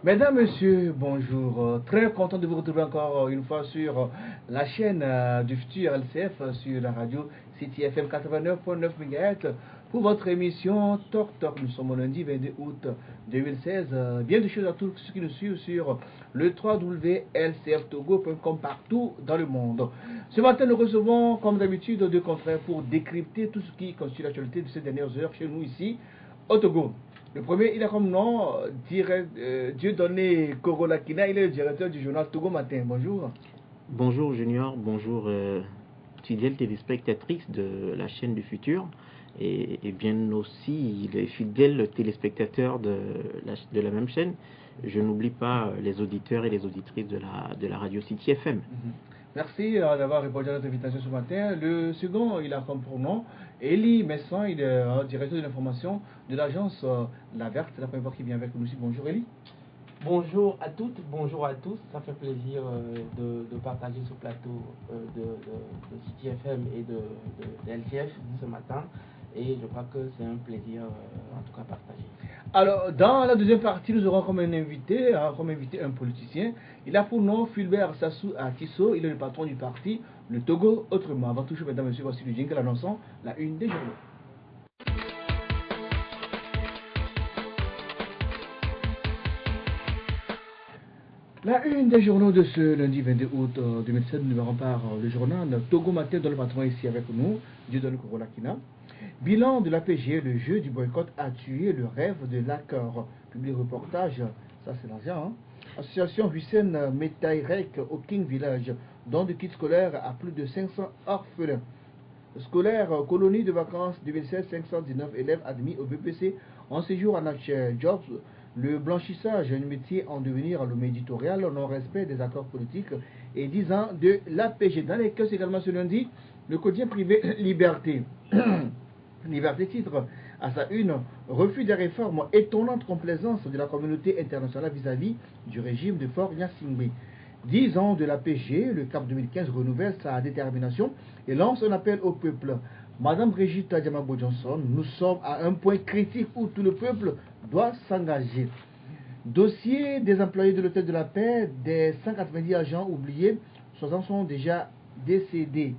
Mesdames, Messieurs, bonjour. Très content de vous retrouver encore une fois sur la chaîne du futur LCF sur la radio City FM 89.9 MHz pour votre émission Talk Talk. Nous sommes au lundi 22 août 2016. Bien de choses à tous ceux qui nous suivent sur le www.lcftogo.com partout dans le monde. Ce matin, nous recevons comme d'habitude deux confrères pour décrypter tout ce qui constitue l'actualité de ces dernières heures chez nous ici au Togo. Le premier, il a comme nom Dieudonné Korolakina, il est le directeur du journal Togo Matin. Bonjour. Bonjour Junior, bonjour fidèles téléspectatrices de la chaîne du futur et bien aussi les fidèles téléspectateurs de la même chaîne. Je n'oublie pas les auditeurs et les auditrices de la radio City FM. Merci d'avoir répondu à notre invitation ce matin. Le second, il a comme pronom Elie Messan, il est directeur de l'information de l'agence La Verte. C'est la première fois qu'il vient avec nous aussi. Bonjour Elie. Bonjour à toutes, bonjour à tous. Ça fait plaisir de partager ce plateau de City FM et de LCF ce matin. Et je crois que c'est un plaisir en tout cas partagé. Alors, dans la deuxième partie, nous aurons comme invité un politicien. Il a pour nom Fulbert Sassou Atisso. Il est le patron du parti Le Togo Autrement. Avant tout, mesdames et messieurs, voici le jingle annonçant la une des journaux. La une des journaux de ce lundi 22 août 2007, nous verrons par le journal Togo Matin, dont le patron est ici avec nous, Dieudonné Korolakina. Bilan de l'APG, le jeu du boycott a tué le rêve de l'accord. Public reportage, ça c'est l'argent. Hein? Association Hussein Metairek au King Village, don de kits scolaires à plus de 500 orphelins. Scolaire, colonie de vacances 2016, 519 élèves admis au BPC en séjour en Action Jobs. Le blanchissage, un métier en devenir à l'homme éditorial, non-respect des accords politiques et 10 ans de l'APG. Dans les cas également ce lundi, le quotidien privé Liberté. Liberté titre à sa une, refus des réformes, étonnante complaisance de la communauté internationale vis-à-vis du régime de Fort Gnassingbé. 10 ans de l'APG, le CAP 2015 renouvelle sa détermination et lance un appel au peuple. Madame Brigitte Diamabo Johnson, nous sommes à un point critique où tout le peuple doit s'engager. Dossier des employés de l'hôtel de la paix, des 190 agents oubliés, 60 sont déjà décédés.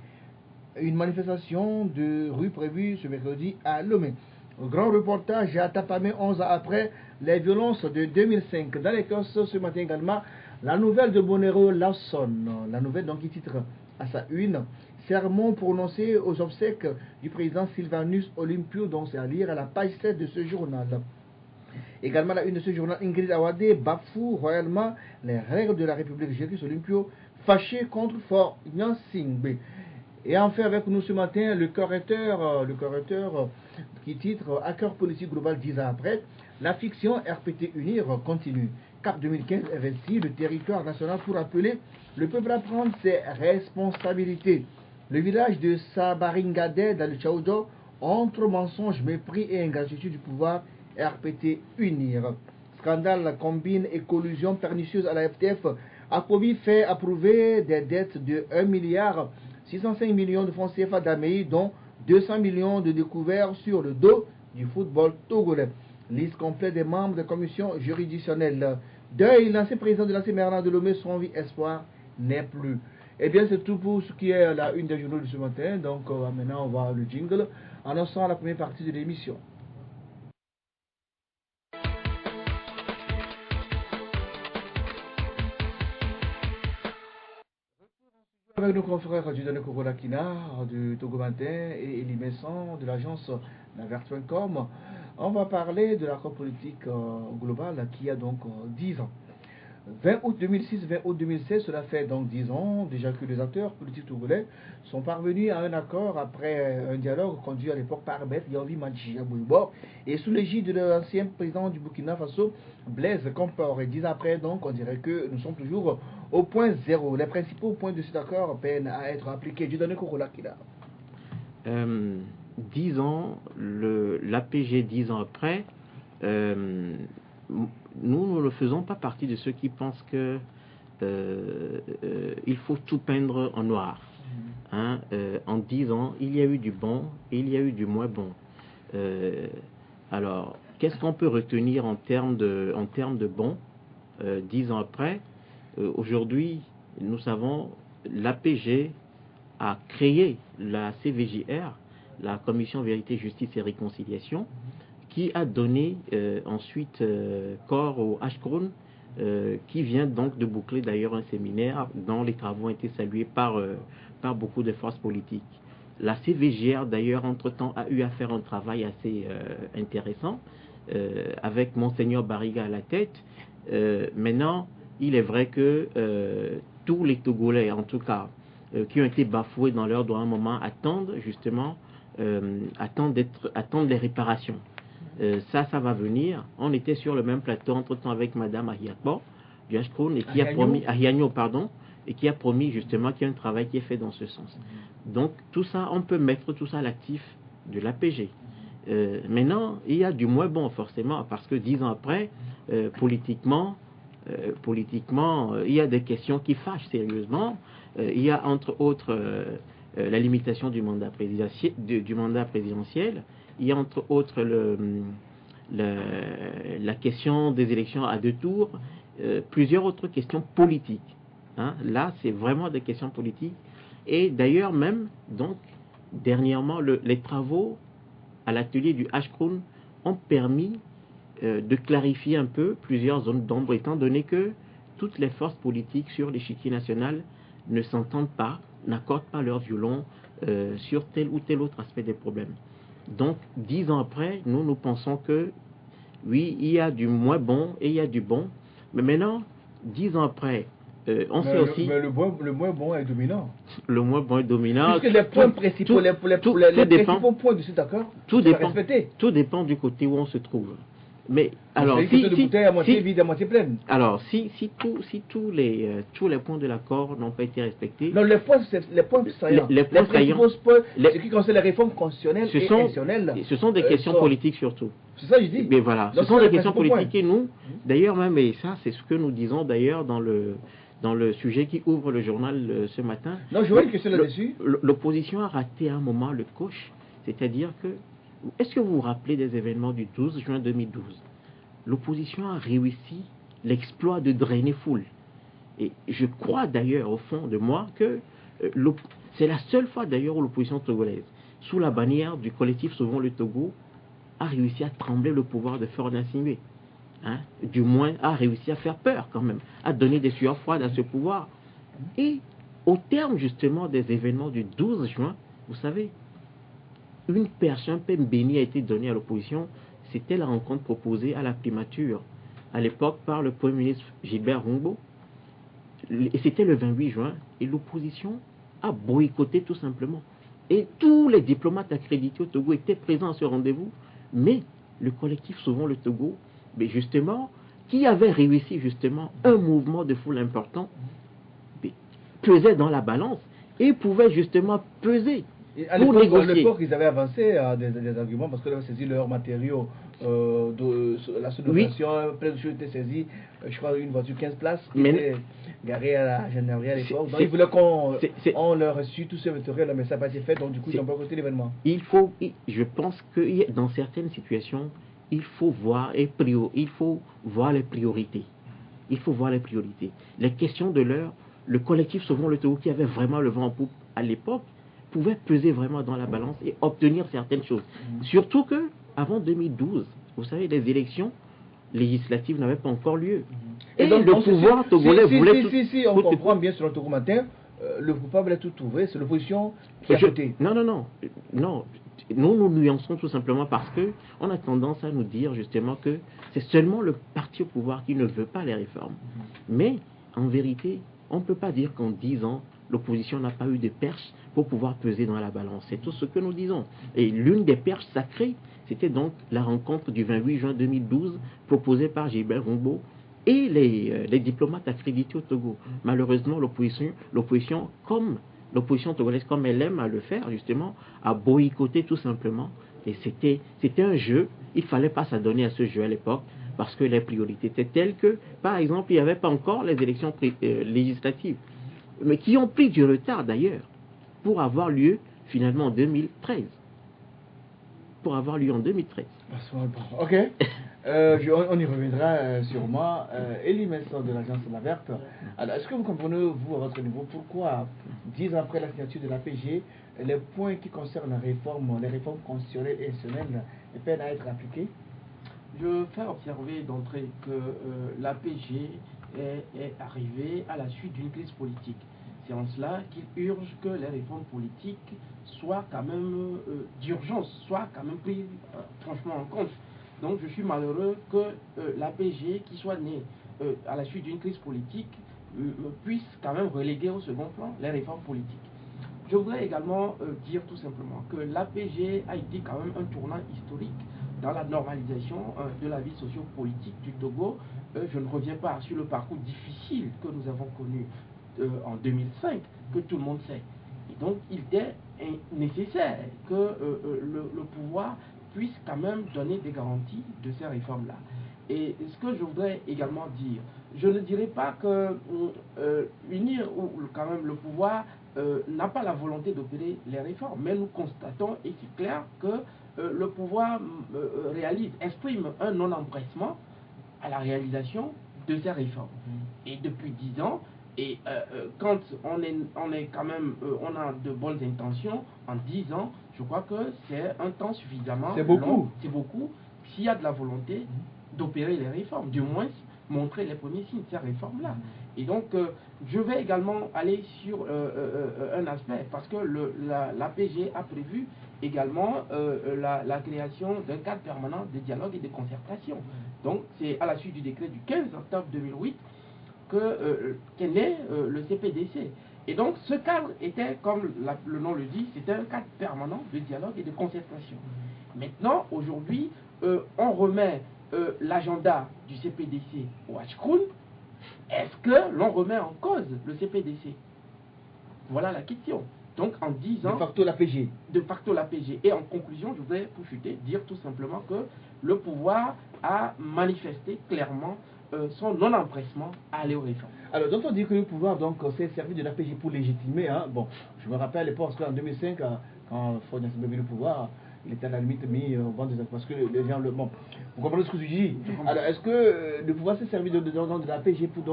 Une manifestation de rue prévue ce mercredi à Lomé. Grand reportage à Tapamé 11 ans après les violences de 2005. Dans l'Écosse, ce matin également, la nouvelle de Bonero Lawson. La nouvelle donc qui titre à sa une, sermon prononcé aux obsèques du président Sylvanus Olympio, dont c'est à lire à la page 7 de ce journal. Également la une de ce journal, Ingrid Awade bafoue royalement les règles de la République. Jérus Olympio fâché contre Fort Gnassingbé. Et enfin avec nous ce matin, le correcteur qui titre Accord politique global 10 ans après, la fiction RPT Unir continue. CAP 2015 investit le territoire national pour appeler le peuple à prendre ses responsabilités. Le village de Sabaringade dans le Tchaoudo, entre mensonges, mépris et ingratitude du pouvoir, RPT Unir. Scandale combine et collusion pernicieuse à la FTF. Akobi fait approuver des dettes de 1 milliard 605 millions de francs CFA d'AMEI, dont 200 millions de découverts sur le dos du football togolais. Liste complète des membres de la commission juridictionnelle. Deuil, l'ancien président de l'ancien Merlin de Lomé, son vie espoir n'est plus. Eh bien, c'est tout pour ce qui est la une des journaux de ce matin. Donc, maintenant, on va le jingle, annonçant la première partie de l'émission. Avec nos confrères Dieudonné Korolakina du Togo Matin et Elie Messan de l'agence Laverte.com, on va parler de l'accord politique global qui a donc 10 ans. 20 août 2006, 20 août 2016, cela fait donc 10 ans déjà que les acteurs politiques togolais sont parvenus à un accord après un dialogue conduit à l'époque par Beth Yaovi Madji Abouibo et sous l'égide de l'ancien président du Burkina Faso, Blaise Compaoré. Et 10 ans après, donc, on dirait que nous sommes toujours au point zéro. Les principaux points de cet accord peinent à être appliqués. Dieudonné Korolakina. 10 ans, l'APG 10 ans après, nous ne faisons pas partie de ceux qui pensent que il faut tout peindre en noir. Hein, en 10 ans, il y a eu du bon et il y a eu du moins bon. Alors, qu'est-ce qu'on peut retenir en termes de bon? 10 ans après, aujourd'hui, nous savons, l'APG a créé la CVJR, la Commission Vérité, Justice et Réconciliation, qui a donné ensuite corps au HCRON, qui vient donc de boucler d'ailleurs un séminaire dont les travaux ont été salués par beaucoup de forces politiques. La CVJR d'ailleurs entre-temps a eu à faire un travail assez intéressant avec Monseigneur Barriga à la tête. Maintenant, il est vrai que tous les Togolais, en tout cas, qui ont été bafoués dans leur droit à un moment, attendent justement attendent les réparations. Ça va venir. On était sur le même plateau entre-temps avec Madame Ahiakbo du HCRON et qui a promis, Ahiagno, pardon, et qui a promis justement qu'il y a un travail qui est fait dans ce sens. Donc tout ça, on peut mettre tout ça à l'actif de l'APG. Maintenant, il y a du moins bon forcément, parce que 10 ans après, politiquement, il y a des questions qui fâchent sérieusement. Il y a entre autres la limitation du mandat présidentiel. Il y a entre autres la question des élections à 2 tours, plusieurs autres questions politiques. Hein. Là, c'est vraiment des questions politiques. Et d'ailleurs même, donc, dernièrement, les travaux à l'atelier du HCRON ont permis de clarifier un peu plusieurs zones d'ombre, étant donné que toutes les forces politiques sur l'échiquier national ne s'entendent pas, n'accordent pas leur violon sur tel ou tel autre aspect des problèmes. Donc, 10 ans après, nous pensons que, oui, il y a du moins bon et il y a du bon. Mais maintenant, 10 ans après, on sait aussi... Mais le moins bon est dominant. Le moins bon est dominant. Puisque les points principaux, les principaux points de cet accord, tout dépend du côté où on se trouve. Mais alors, à moitié vide, à moitié pleine. Alors, si tous les points de l'accord n'ont pas été respectés... Non, les points saillants. Les principaux points, ce qui concerne les réformes constitutionnelles et institutionnelles. Ce sont des questions politiques surtout. C'est ça que je dis. Mais voilà, ce sont des questions politiques et nous, d'ailleurs même, et ça c'est ce que nous disons d'ailleurs dans le sujet qui ouvre le journal ce matin. Non, je vois une question là-dessus. L'opposition a raté à un moment le coche, c'est-à-dire que... Est-ce que vous vous rappelez des événements du 12 juin 2012? L'opposition a réussi l'exploit de drainer foule. Et je crois d'ailleurs au fond de moi que c'est la seule fois d'ailleurs où l'opposition togolaise, sous la bannière du collectif Sauvons le Togo, a réussi à trembler le pouvoir de Faure Gnassingbé. Hein? Du moins a réussi à faire peur quand même, à donner des sueurs froides à ce pouvoir. Et au terme justement des événements du 12 juin, vous savez, une personne, un pain béni a été donnée à l'opposition. C'était la rencontre proposée à la primature, à l'époque par le Premier ministre Gilbert Rungbo. Et c'était le 28 juin. Et l'opposition a boycotté tout simplement. Et tous les diplomates accrédités au Togo étaient présents à ce rendez-vous. Mais le collectif Sauvons le Togo, mais justement, qui avait réussi justement un mouvement de foule important, pesait dans la balance et pouvait justement peser. À l'époque, ils avaient avancé des arguments parce que là, saisi leurs matériaux de la sonorisation, plein de choses étaient saisies. Je crois une voiture 15 places qui était garée à la gendarmerie à l'époque. Donc ils voulaient qu'on leur reçu tous ces matériaux, mais ça n'a pas été fait, donc du coup ils ont boycotté l'événement. Je pense que dans certaines situations, il faut voir les priorités. Il faut voir les priorités. Les questions de l'heure, le collectif Sauvons le Togo qui avait vraiment le vent en poupe à l'époque, pouvait peser vraiment dans la balance et obtenir certaines choses. Surtout que avant 2012, vous savez, les élections législatives n'avaient pas encore lieu. Et donc le pouvoir togolais voulait tout... Si, on comprend bien sur le Togo matin, le coupable est tout trouvé, c'est l'opposition qui a voté. Non. Nous nuançons tout simplement parce que on a tendance à nous dire justement que c'est seulement le parti au pouvoir qui ne veut pas les réformes. Mais en vérité, on ne peut pas dire qu'en 10 ans, l'opposition n'a pas eu de perche pour pouvoir peser dans la balance. C'est tout ce que nous disons. Et l'une des perches sacrées, c'était donc la rencontre du 28 juin 2012 proposée par Gilbert Rungbo et les diplomates accrédités au Togo. Malheureusement, l'opposition togolaise, comme elle aime à le faire justement, a boycotté tout simplement. Et c'était un jeu. Il ne fallait pas s'adonner à ce jeu à l'époque parce que les priorités étaient telles que, par exemple, il n'y avait pas encore les élections législatives, mais qui ont pris du retard d'ailleurs pour avoir lieu finalement en 2013. pour avoir lieu en 2013. Ok. On y reviendra sûrement. Elie Messon de l'agence La Verte. Alors, est-ce que vous comprenez, vous, à votre niveau, pourquoi, 10 ans après la signature de l'APG, les points qui concernent les réformes constitutionnelles et institutionnelles peinent à être appliqués? Je fais observer d'entrée que l'APG est arrivée à la suite d'une crise politique. C'est en cela qu'il urge que les réformes politiques soient quand même d'urgence, soient quand même prises franchement en compte. Donc je suis malheureux que l'APG, qui soit née à la suite d'une crise politique, puisse quand même reléguer au second plan les réformes politiques. Je voudrais également dire tout simplement que l'APG a été quand même un tournant historique dans la normalisation de la vie socio-politique du Togo. Je ne reviens pas sur le parcours difficile que nous avons connu en 2005, que tout le monde sait. Et donc, il était nécessaire que le pouvoir puisse quand même donner des garanties de ces réformes-là. Et ce que je voudrais également dire, je ne dirais pas que l'UNIR ou quand même le pouvoir n'a pas la volonté d'opérer les réformes, mais nous constatons, et c'est clair, que le pouvoir exprime un non-empressement à la réalisation de ces réformes. Et depuis 10 ans, et quand on a de bonnes intentions, en 10 ans, je crois que c'est un temps suffisamment long. C'est beaucoup. S'il y a de la volonté d'opérer les réformes, du moins montrer les premiers signes de ces réformes-là. Et donc, je vais également aller sur un aspect, parce que l'APG a prévu également la création d'un cadre permanent de dialogue et de concertation. Donc, c'est à la suite du décret du 15 octobre 2008 qu'est né le CPDC. Et donc, ce cadre était, comme le nom le dit, c'était un cadre permanent de dialogue et de concertation. Maintenant, aujourd'hui, on remet l'agenda du CPDC au Hachkroun. Est-ce que l'on remet en cause le CPDC? Voilà la question. Donc, en 10 ans... De facto l'APG. De facto l'APG. Et en conclusion, je voudrais, pour chuter, dire tout simplement que le pouvoir a manifesté clairement son non-empressement à aller aux réformes. Alors, donc on dit que le pouvoir s'est servi de l'APG pour légitimer. Bon, je me rappelle à l'époque, en 2005, quand Fognas avait le pouvoir, il était à la limite mis au banc des actes. Parce que les gens, bon, vous comprenez ce que je dis? Alors, est-ce que le pouvoir s'est servi de l'APG pour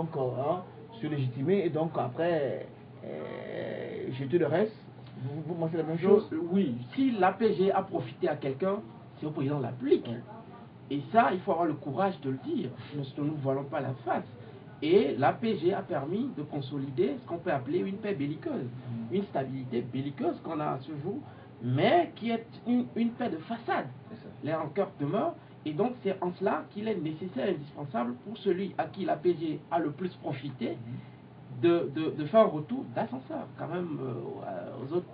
se légitimer et donc après jeter le reste? Vous pensez la même chose? Oui, si l'APG a profité à quelqu'un, c'est au président de la République. Et ça, il faut avoir le courage de le dire. Nous ne nous voilons pas la face. Et l'APG a permis de consolider ce qu'on peut appeler une paix belliqueuse. Une stabilité belliqueuse qu'on a à ce jour, mais qui est une paix de façade. Les rancœurs demeurent. Et donc, c'est en cela qu'il est nécessaire et indispensable pour celui à qui l'APG a le plus profité de faire un retour d'ascenseur, quand même, aux autres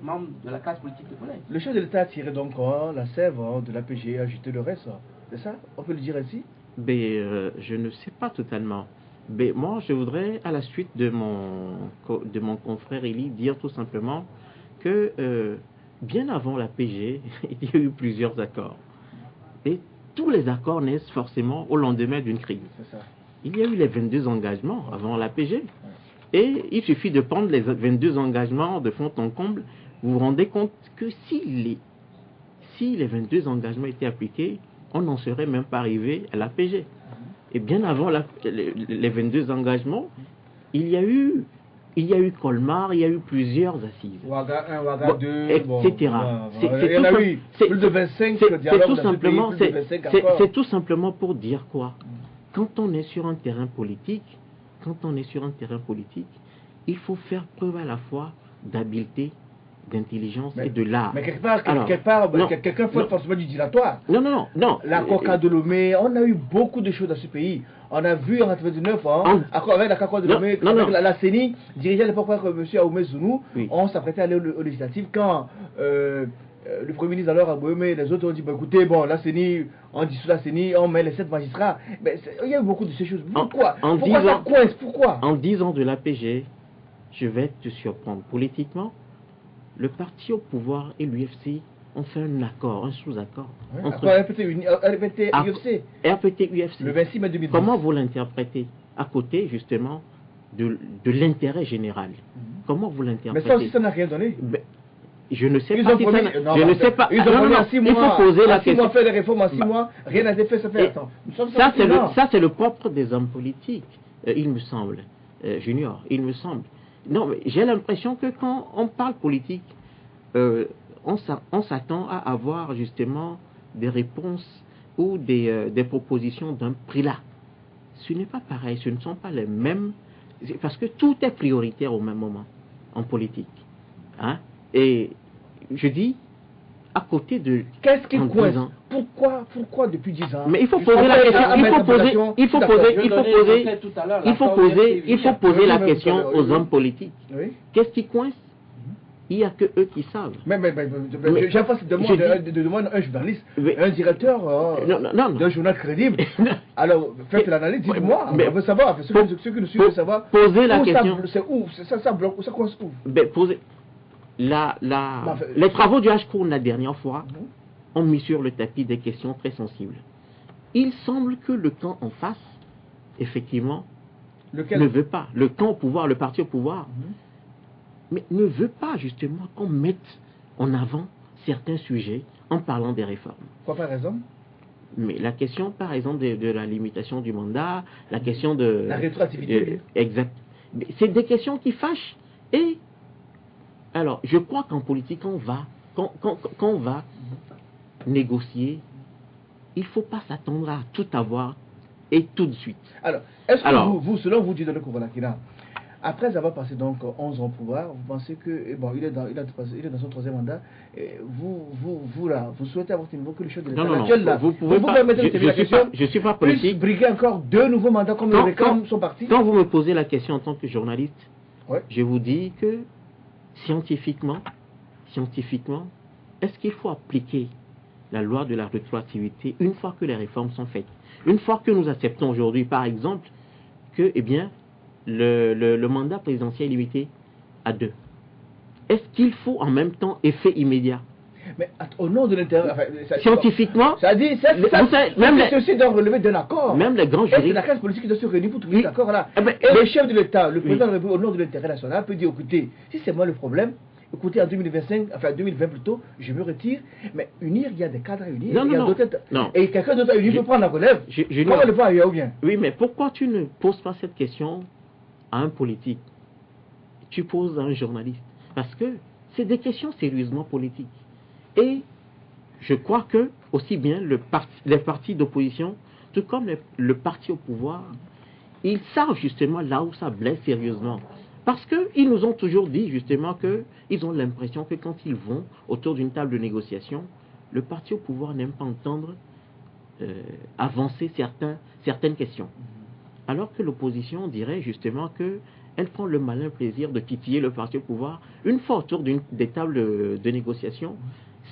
membres de la classe politique de collège. Le chef de l'État a tiré donc la sève de l'APG et a jeté le reste. C'est ça? On peut le dire ainsi? Je ne sais pas totalement. Mais moi, je voudrais, à la suite de mon confrère Elie, dire tout simplement que bien avant l'APG, il y a eu plusieurs accords. Et tous les accords naissent forcément au lendemain d'une crise. C'est ça. Il y a eu les 22 engagements avant l'APG. Et il suffit de prendre les 22 engagements de fond en comble. Vous vous rendez compte que si les 22 engagements étaient appliqués, on n'en serait même pas arrivé à l'APG. Et bien avant les 22 engagements, il y a eu Colmar, il y a eu plusieurs assises. Ouaga 1, Ouaga 2, etc. Il y en a eu plus de 25 dialogues. C'est tout simplement pour dire quoi? Quand on est sur un terrain politique, il faut faire preuve à la fois d'habileté, d'intelligence et de l'art. Mais quelque part, quelqu'un fait forcément du dilatoire. Non. L'accord Cadolomé, on a eu beaucoup de choses dans ce pays. On a vu en 1999, avec l'accord de Lomé, avec la CENI, dirigée à l'époque par M. Aoumé Zounou, on s'apprêtait à aller au législatif quand le Premier ministre alors a Bohemé, les autres ont dit écoutez, la CENI, on dissout la CENI, on met les 7 magistrats. Mais il y a eu beaucoup de ces choses. Pourquoi ça coince? Pourquoi? En 10 ans de l'APG, je vais te surprendre. Politiquement, le parti au pouvoir et l'UFC ont fait un accord, un sous-accord. Entre RPT-UFC. RPT-UFC. Le 26 mai 2010. Comment vous l'interprétez? À côté, justement, de l'intérêt général. Comment vous l'interprétez? Mais ça aussi, ça n'a rien donné. Je ne sais Ils pas ont si promis, ça... non, Je ne sais pas... Ils ont Non, promis non, en 6 il mois. faut poser la En 6 mois, question. faire des réformes en 6 mois, rien n'a été fait, ça fait Et attends. Nous sommes Ça, sortis, c'est le propre des hommes politiques, il me semble, Junior, il me semble. Non, mais j'ai l'impression que quand on parle politique, on s'attend à avoir justement des réponses ou des propositions d'un prix là. Ce n'est pas pareil, ce ne sont pas les mêmes, parce que tout est prioritaire au même moment en politique. Hein? Et je dis, à côté de... Qu'est-ce qui en coince 10 ans, Pourquoi depuis 10 ans? mais il faut poser la question, il faut poser la question aux hommes politiques. Oui. Qu'est-ce qui coince? Il n'y a que eux qui savent. Mais j'ai pas cette demande de demander un journaliste, un directeur d'un journal crédible. Alors, faites l'analyse, dites-moi, on veut savoir, ceux qui nous suivent veulent savoir. Poser la question. C'est où? Ça bloque, ça coince où? Les travaux du HCOUR la dernière fois ont mis sur le tapis des questions très sensibles. Il semble que le camp en face, effectivement, ne veut pas. Le camp au pouvoir, le parti au pouvoir, mais ne veut pas justement qu'on mette en avant certains sujets en parlant des réformes. Quoi par exemple? Mais la question, par exemple, de la limitation du mandat, la question de... La rétroactivité. Exact. C'est des questions qui fâchent. Et alors, je crois qu'en politique, quand on va négocier, il ne faut pas s'attendre à tout avoir et tout de suite. Alors, est-ce que vous, selon vous, Dieudonné Kouroulakina, après avoir passé donc 11 ans au pouvoir, vous pensez que, bon, il est dans son 3e mandat, et vous souhaitez avoir un niveau que le chef de l'État actuel là, vous pouvez pas, je suis pas politique. Briguer encore 2 nouveaux mandats comme le réclament son parti. Quand vous me posez la question en tant que journaliste, ouais, je vous dis que scientifiquement, est-ce qu'il faut appliquer la loi de la rétroactivité une fois que les réformes sont faites? Une fois que nous acceptons aujourd'hui, par exemple, que, eh bien, le mandat présidentiel est limité à 2. Est-ce qu'il faut en même temps effet immédiat? Mais au nom de l'intérêt... Scientifiquement, c'est aussi d'en relever d'un accord. Même les grands juristes... la classe politique doit se réunir pour trouver cet accord-là. Et le chef de l'État, le président de la République, au nom de l'intérêt national, peut dire, écoutez, si c'est moi le problème, écoutez, en 2025, enfin 2020 plutôt, je me retire. Mais unir, il y a des cadres à unir. Non. Et quelqu'un d'autre à unir peut prendre la relève. Comment le faire ailleurs ou bien? Oui, mais pourquoi tu ne poses pas cette question à un politique? Tu poses à un journaliste. Parce que c'est des questions sérieusement politiques. Et je crois que, aussi bien les partis d'opposition, tout comme le parti au pouvoir, ils savent justement là où ça blesse sérieusement. Parce qu'ils nous ont toujours dit justement qu'ils ont l'impression que quand ils vont autour d'une table de négociation, le parti au pouvoir n'aime pas entendre avancer certaines questions. Alors que l'opposition dirait justement qu'elle prend le malin plaisir de titiller le parti au pouvoir. Une fois autour des tables de négociation,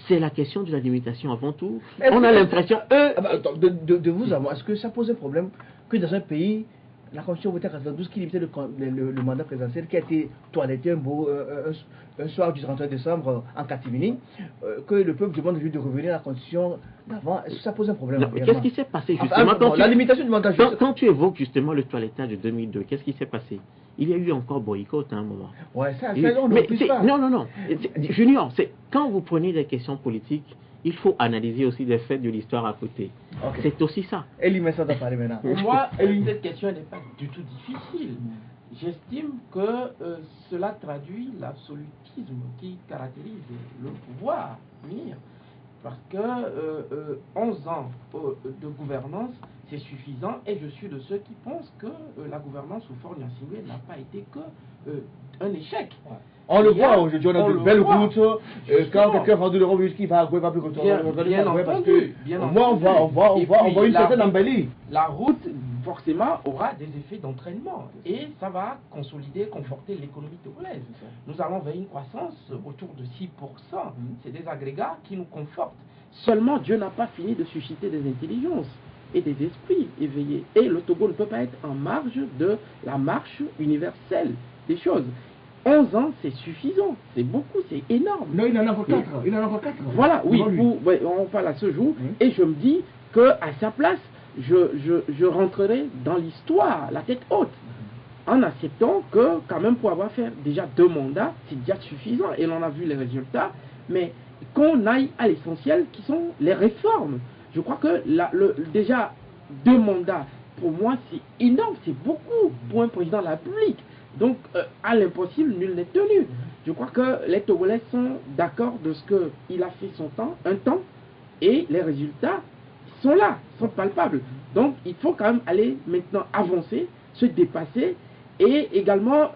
c'est la question de la limitation avant tout. On a l'impression... De vous à moi, est-ce que ça pose un problème que dans un pays, la Constitution votée en 1992 qui limitait le mandat présidentiel, qui a été toiletté un soir du 31 décembre en catimini, que le peuple demande de revenir à la Constitution d'avant, est-ce que ça pose un problème? Qu'est-ce qui s'est passé justement la limitation du mandat quand tu évoques justement le toilettage de 2002, qu'est-ce qui s'est passé? Il y a eu encore boycott à un moment. Ouais, ça on ne refuse pas. Non. Junior, quand vous prenez des questions politiques, il faut analyser aussi des faits de l'histoire à côté. Okay. C'est aussi ça. Elie Messa doit parler maintenant. Pour moi, cette question n'est pas du tout difficile. J'estime que cela traduit l'absolutisme qui caractérise le pouvoir. Parce que 11 ans de gouvernance, c'est suffisant, et je suis de ceux qui pensent que la gouvernance sous forme Gnassingbé n'a pas été qu'un échec. Ouais. On le voit aujourd'hui, on a de belles routes. Quand quelqu'un vend de l'euro, il va plus retourner. Bien entendu. On voit une certaine embellie. La route, forcément, aura des effets d'entraînement. Et ça va consolider, conforter l'économie togolaise. Nous allons vers une croissance autour de 6%. C'est des agrégats qui nous confortent. Seulement, Dieu n'a pas fini de susciter des intelligences et des esprits éveillés. Et le Togo ne peut pas être en marge de la marche universelle des choses. 11 ans, c'est suffisant, c'est beaucoup, c'est énorme. Non, il en a encore 4. Voilà, oui, on parle à ce jour, et je me dis qu'à sa place, je rentrerai dans l'histoire, la tête haute. en acceptant que, quand même, pour avoir fait déjà 2 mandats, c'est déjà suffisant, et l'on a vu les résultats, mais qu'on aille à l'essentiel, qui sont les réformes. Je crois que déjà 2 mandats, pour moi, c'est énorme, c'est beaucoup pour un président de la République. Donc, à l'impossible, nul n'est tenu. Je crois que les Togolais sont d'accord de ce qu'il a fait un temps, et les résultats sont là, sont palpables. Donc, il faut quand même aller maintenant avancer, se dépasser, et également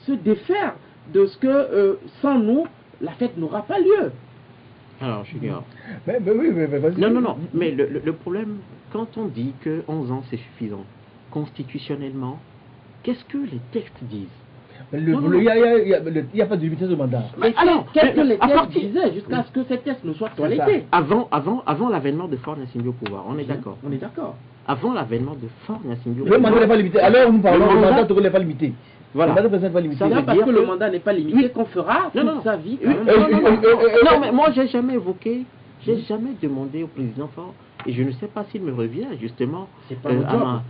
se défaire de ce que, sans nous, la fête n'aura pas lieu. Alors, Junior. Oui, mais vas-y. Non. Mais le problème, quand on dit que 11 ans c'est suffisant, constitutionnellement, qu'est-ce que les textes disent? Il n'y a pas de limitation de mandat. Mais qu'est-ce que les textes disaient jusqu'à ce que ces textes ne soient toilettés? Avant l'avènement de Faure Gnassingbé au pouvoir, on est d'accord. On est d'accord. Avant l'avènement de Faure Gnassingbé au Le pouvoir. mandat n'est pas limité. Alors nous parlons, le mandat n'est pas limité. Voilà. Le mandat président n'est pas limité. Ça veut parce que le mandat n'est pas limité qu'on fera toute sa vie. Non, mais moi j'ai jamais évoqué, j'ai jamais demandé au président Faure, et je ne sais pas s'il me revient justement pas le job.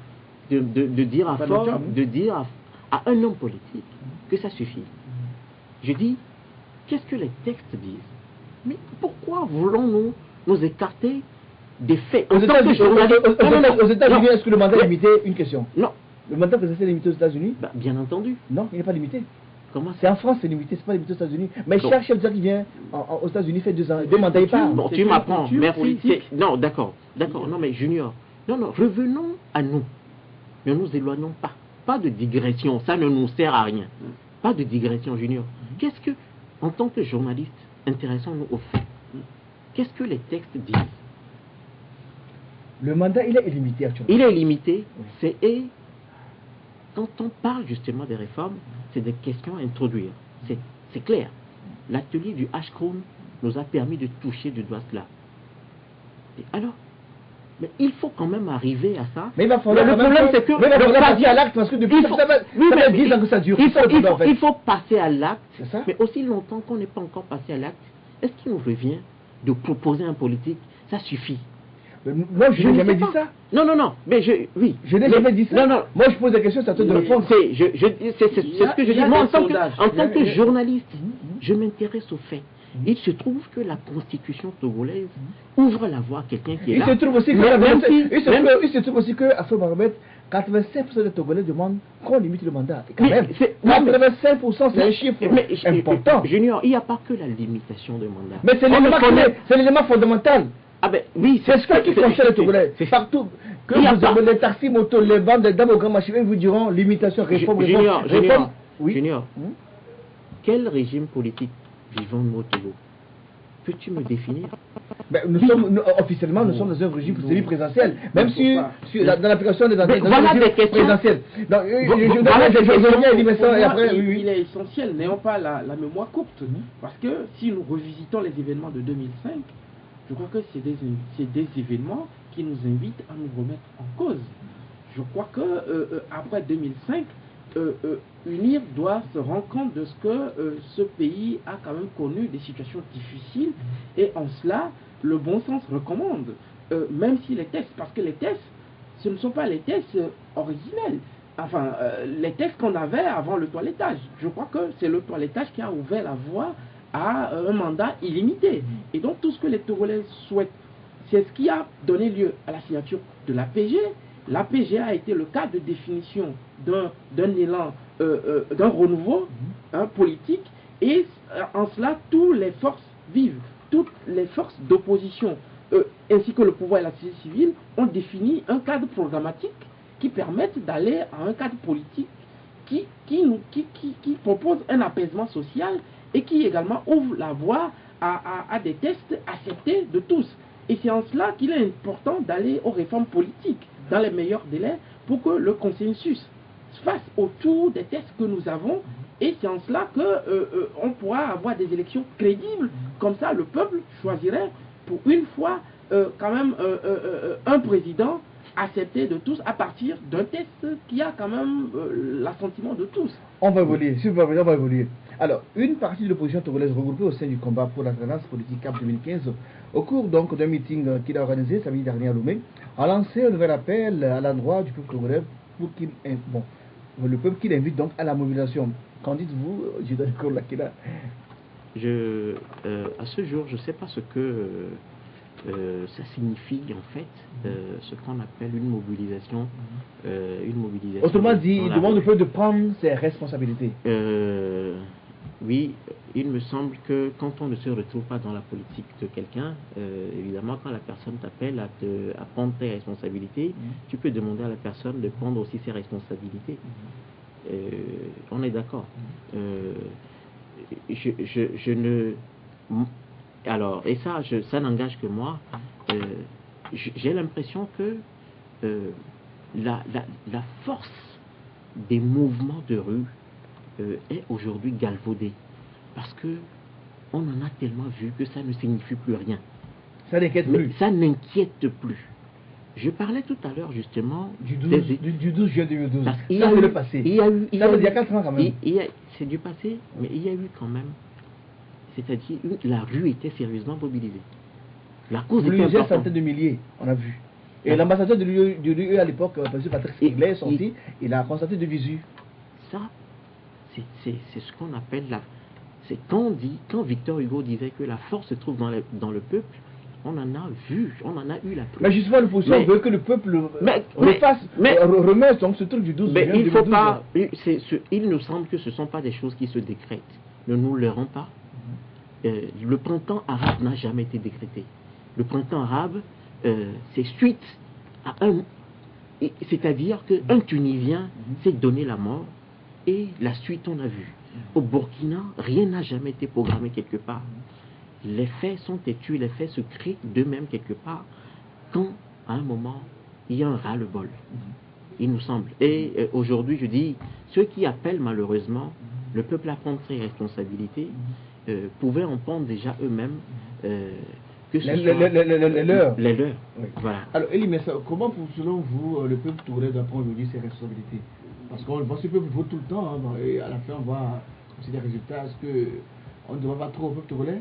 de dire à Pas Faure, le job. de dire à un homme politique que ça suffit. Je dis, qu'est-ce que les textes disent? Mais pourquoi voulons-nous nous écarter des faits? Aux États-Unis, est-ce que le mandat est limité? Une question. Non. Le mandat présidentiel est limité aux États-Unis? Bien entendu. Non, il n'est pas limité. Comment C'est en France, c'est limité, c'est pas limité aux États-Unis. Mais Donc, chaque chef d'État qui vient aux États-Unis fait 2 ans, 2 mandats, il part. Bon, tu m'apprends, merci. politique. Non, d'accord. Non, mais Junior, non, revenons à nous. Ne nous éloignons pas. Pas de digression, ça ne nous sert à rien. Pas de digression, Junior. Qu'est-ce que, en tant que journaliste, intéressons-nous au fait. Qu'est-ce que les textes disent? Le mandat, il est illimité actuellement. Il est limité. Et quand on parle justement des réformes, c'est des questions à introduire. C'est clair. L'atelier du H-Crown nous a permis de toucher du doigt cela. Et alors, mais il faut quand même arriver à ça. Mais il va falloir le problème, c'est que il va falloir passer à l'acte parce que depuis ça fait 10 ans que ça dure. Il faut passer à l'acte, ça? Mais aussi longtemps qu'on n'est pas encore passé à l'acte, est-ce qu'il nous revient de proposer un politique? Ça suffit. Moi, je n'ai jamais dit ça. Non, mais oui. Je n'ai jamais dit ça. Non. Moi, je pose des questions, c'est à toi de répondre. C'est ce que je dis. Moi, en tant que journaliste, je m'intéresse aux faits. Il se trouve que la constitution togolaise ouvre la voie à quelqu'un qui est là. Il se trouve aussi que à ce baromètre, 85% des Togolais demandent qu'on limite le mandat. Et quand même, 85%, c'est un chiffre important. Junior, il n'y a pas que la limitation de mandat. Mais c'est l'élément fondamental. Ah ben oui, c'est ce qui concerne les Togolais. C'est partout. Que vous avez les taxis, motos, les bandes, les dames au grand machines, ils vous diront limitation, réforme, réforme. Junior, quel régime politique vivons-nous au Togo? Peux-tu me définir? Officiellement, nous sommes dans un régime semi-présidentiel. Même si dans l'application des régime présidentiel. Il est essentiel, n'ayons pas la mémoire courte. Parce que si nous revisitons les événements de 2005, je crois que c'est des événements qui nous invitent à nous remettre en cause. Je crois que après 2005, UNIR doit se rendre compte de ce que ce pays a quand même connu des situations difficiles, et en cela, le bon sens recommande, même si les tests, parce que les tests, ce ne sont pas les tests originels, enfin, les tests qu'on avait avant le toilettage. Je crois que c'est le toilettage qui a ouvert la voie à un mandat illimité. Et donc tout ce que les Togolais souhaitent, c'est ce qui a donné lieu à la signature de l'APG. L'APG a été le cadre de définition d'un élan, d'un renouveau politique, et en cela, toutes les forces vives, toutes les forces d'opposition, ainsi que le pouvoir et la société civile, ont défini un cadre programmatique qui permette d'aller à un cadre politique qui propose un apaisement social et qui également ouvre la voie à des tests acceptés de tous. Et c'est en cela qu'il est important d'aller aux réformes politiques dans les meilleurs délais pour que le consensus se fasse autour des tests que nous avons, et c'est en cela qu'on pourra avoir des élections crédibles. Comme ça, le peuple choisirait pour une fois quand même un président accepté de tous à partir d'un test qui a quand même l'assentiment de tous. On va évoluer, on va évoluer. Alors, une partie de l'opposition togolaise regroupée au sein du combat pour l'alternance politique CAP 2015, au cours donc d'un meeting qu'il a organisé samedi dernier à Lomé, a lancé un nouvel appel à l'endroit du peuple togolais pour qu'il... Bon, le peuple qui l'invite donc à la mobilisation. Qu'en dites-vous, Gideon Korlakina? À ce jour, je ne sais pas ce que ça signifie en fait, ce qu'on appelle une mobilisation. Autrement dit, il demande au peuple de prendre ses responsabilités. Oui, il me semble que quand on ne se retrouve pas dans la politique de quelqu'un, évidemment, quand la personne t'appelle à prendre tes responsabilités, tu peux demander à la personne de prendre aussi ses responsabilités. On est d'accord. Je ne... Alors, et ça, ça n'engage que moi. J'ai l'impression que la force des mouvements de rue est aujourd'hui galvaudée. Parce que on en a tellement vu que ça ne signifie plus rien. Ça n'inquiète plus. Ça n'inquiète plus. Je parlais tout à l'heure justement du 12 juin 2012. Ça, c'est le passé. Il y a eu, il y a 4 ans quand même. C'est du passé, mais il y a eu quand même. C'est-à-dire, la rue était sérieusement mobilisée. La cause était importante. Plusieurs centaines de milliers, on a vu. Et l'ambassadeur de l'UE à l'époque, M. Patrick Stigler, est sorti, il a constaté de visu. Ça, c'est ce qu'on appelle la... C'est quand Victor Hugo disait que la force se trouve dans le peuple, on en a vu, on en a eu la preuve. Mais justement, l'opposition veut que le peuple remet donc ce truc du 12 juin. Mais il faut pas... Il nous semble que ce ne sont pas des choses qui se décrètent. Ne nous leurrons pas. Le printemps arabe n'a jamais été décrété. Le printemps arabe, c'est suite à un... C'est-à-dire qu'un Tunisien s'est donné la mort et la suite on a vu. Au Burkina, rien n'a jamais été programmé quelque part. Les faits sont têtus, les faits se créent d'eux-mêmes quelque part quand, à un moment, il y a un ras-le-bol. Il nous semble. Et aujourd'hui, je dis, ceux qui appellent malheureusement le peuple à prendre ses responsabilités pouvaient en prendre déjà eux-mêmes que ce les leurs. Les leurs. Oui. Voilà. Alors, Elie, mais comment, selon vous, le peuple tourné doit prendre aujourd'hui ses responsabilités? Parce qu'on voit ce peuple vote tout le temps, hein, et à la fin, on voit aussi des résultats. Est-ce qu'on ne devrait pas trop au peuple tourné?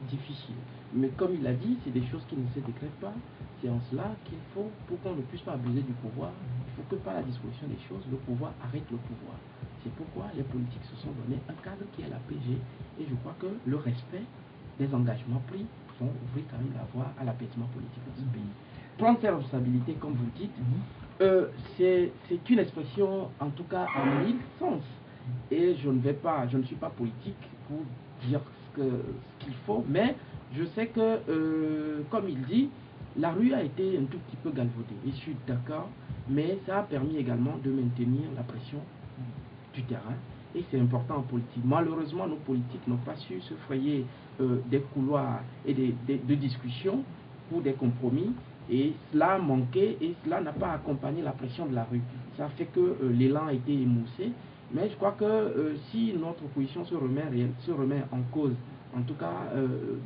Difficile. Mais comme il a dit, c'est des choses qui ne se décrètent pas. C'est en cela qu'il faut, pour qu'on ne puisse pas abuser du pouvoir, il faut que par la disposition des choses, le pouvoir arrête le pouvoir. C'est pourquoi les politiques se sont donné un cadre qui est la PG, et je crois que le respect des engagements pris vont ouvrir quand même la voie à l'apaisement politique dans ce pays. Prendre ses responsabilités, comme vous le dites, c'est une expression, en tout cas en mille sens. Et je ne suis pas politique pour dire ce qu'il faut, mais je sais que, comme il dit, la rue a été un tout petit peu galvaudée. Je suis d'accord, mais ça a permis également de maintenir la pression du terrain. Et c'est important en politique. Malheureusement, nos politiques n'ont pas su se frayer des couloirs et de discussions pour des compromis. Et cela a manqué et cela n'a pas accompagné la pression de la rue. Ça fait que l'élan a été émoussé. Mais je crois que si notre opposition se remet en cause, en tout cas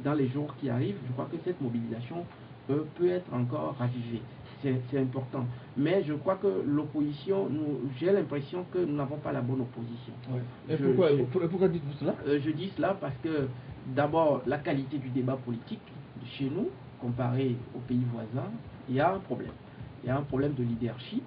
dans les jours qui arrivent, je crois que cette mobilisation peut être encore ravivée. C'est important. Mais je crois que l'opposition, j'ai l'impression que nous n'avons pas la bonne opposition. Ouais. Pourquoi dites-vous cela? Je dis cela parce que d'abord, la qualité du débat politique chez nous, comparé aux pays voisins, il y a un problème. Il y a un problème de leadership.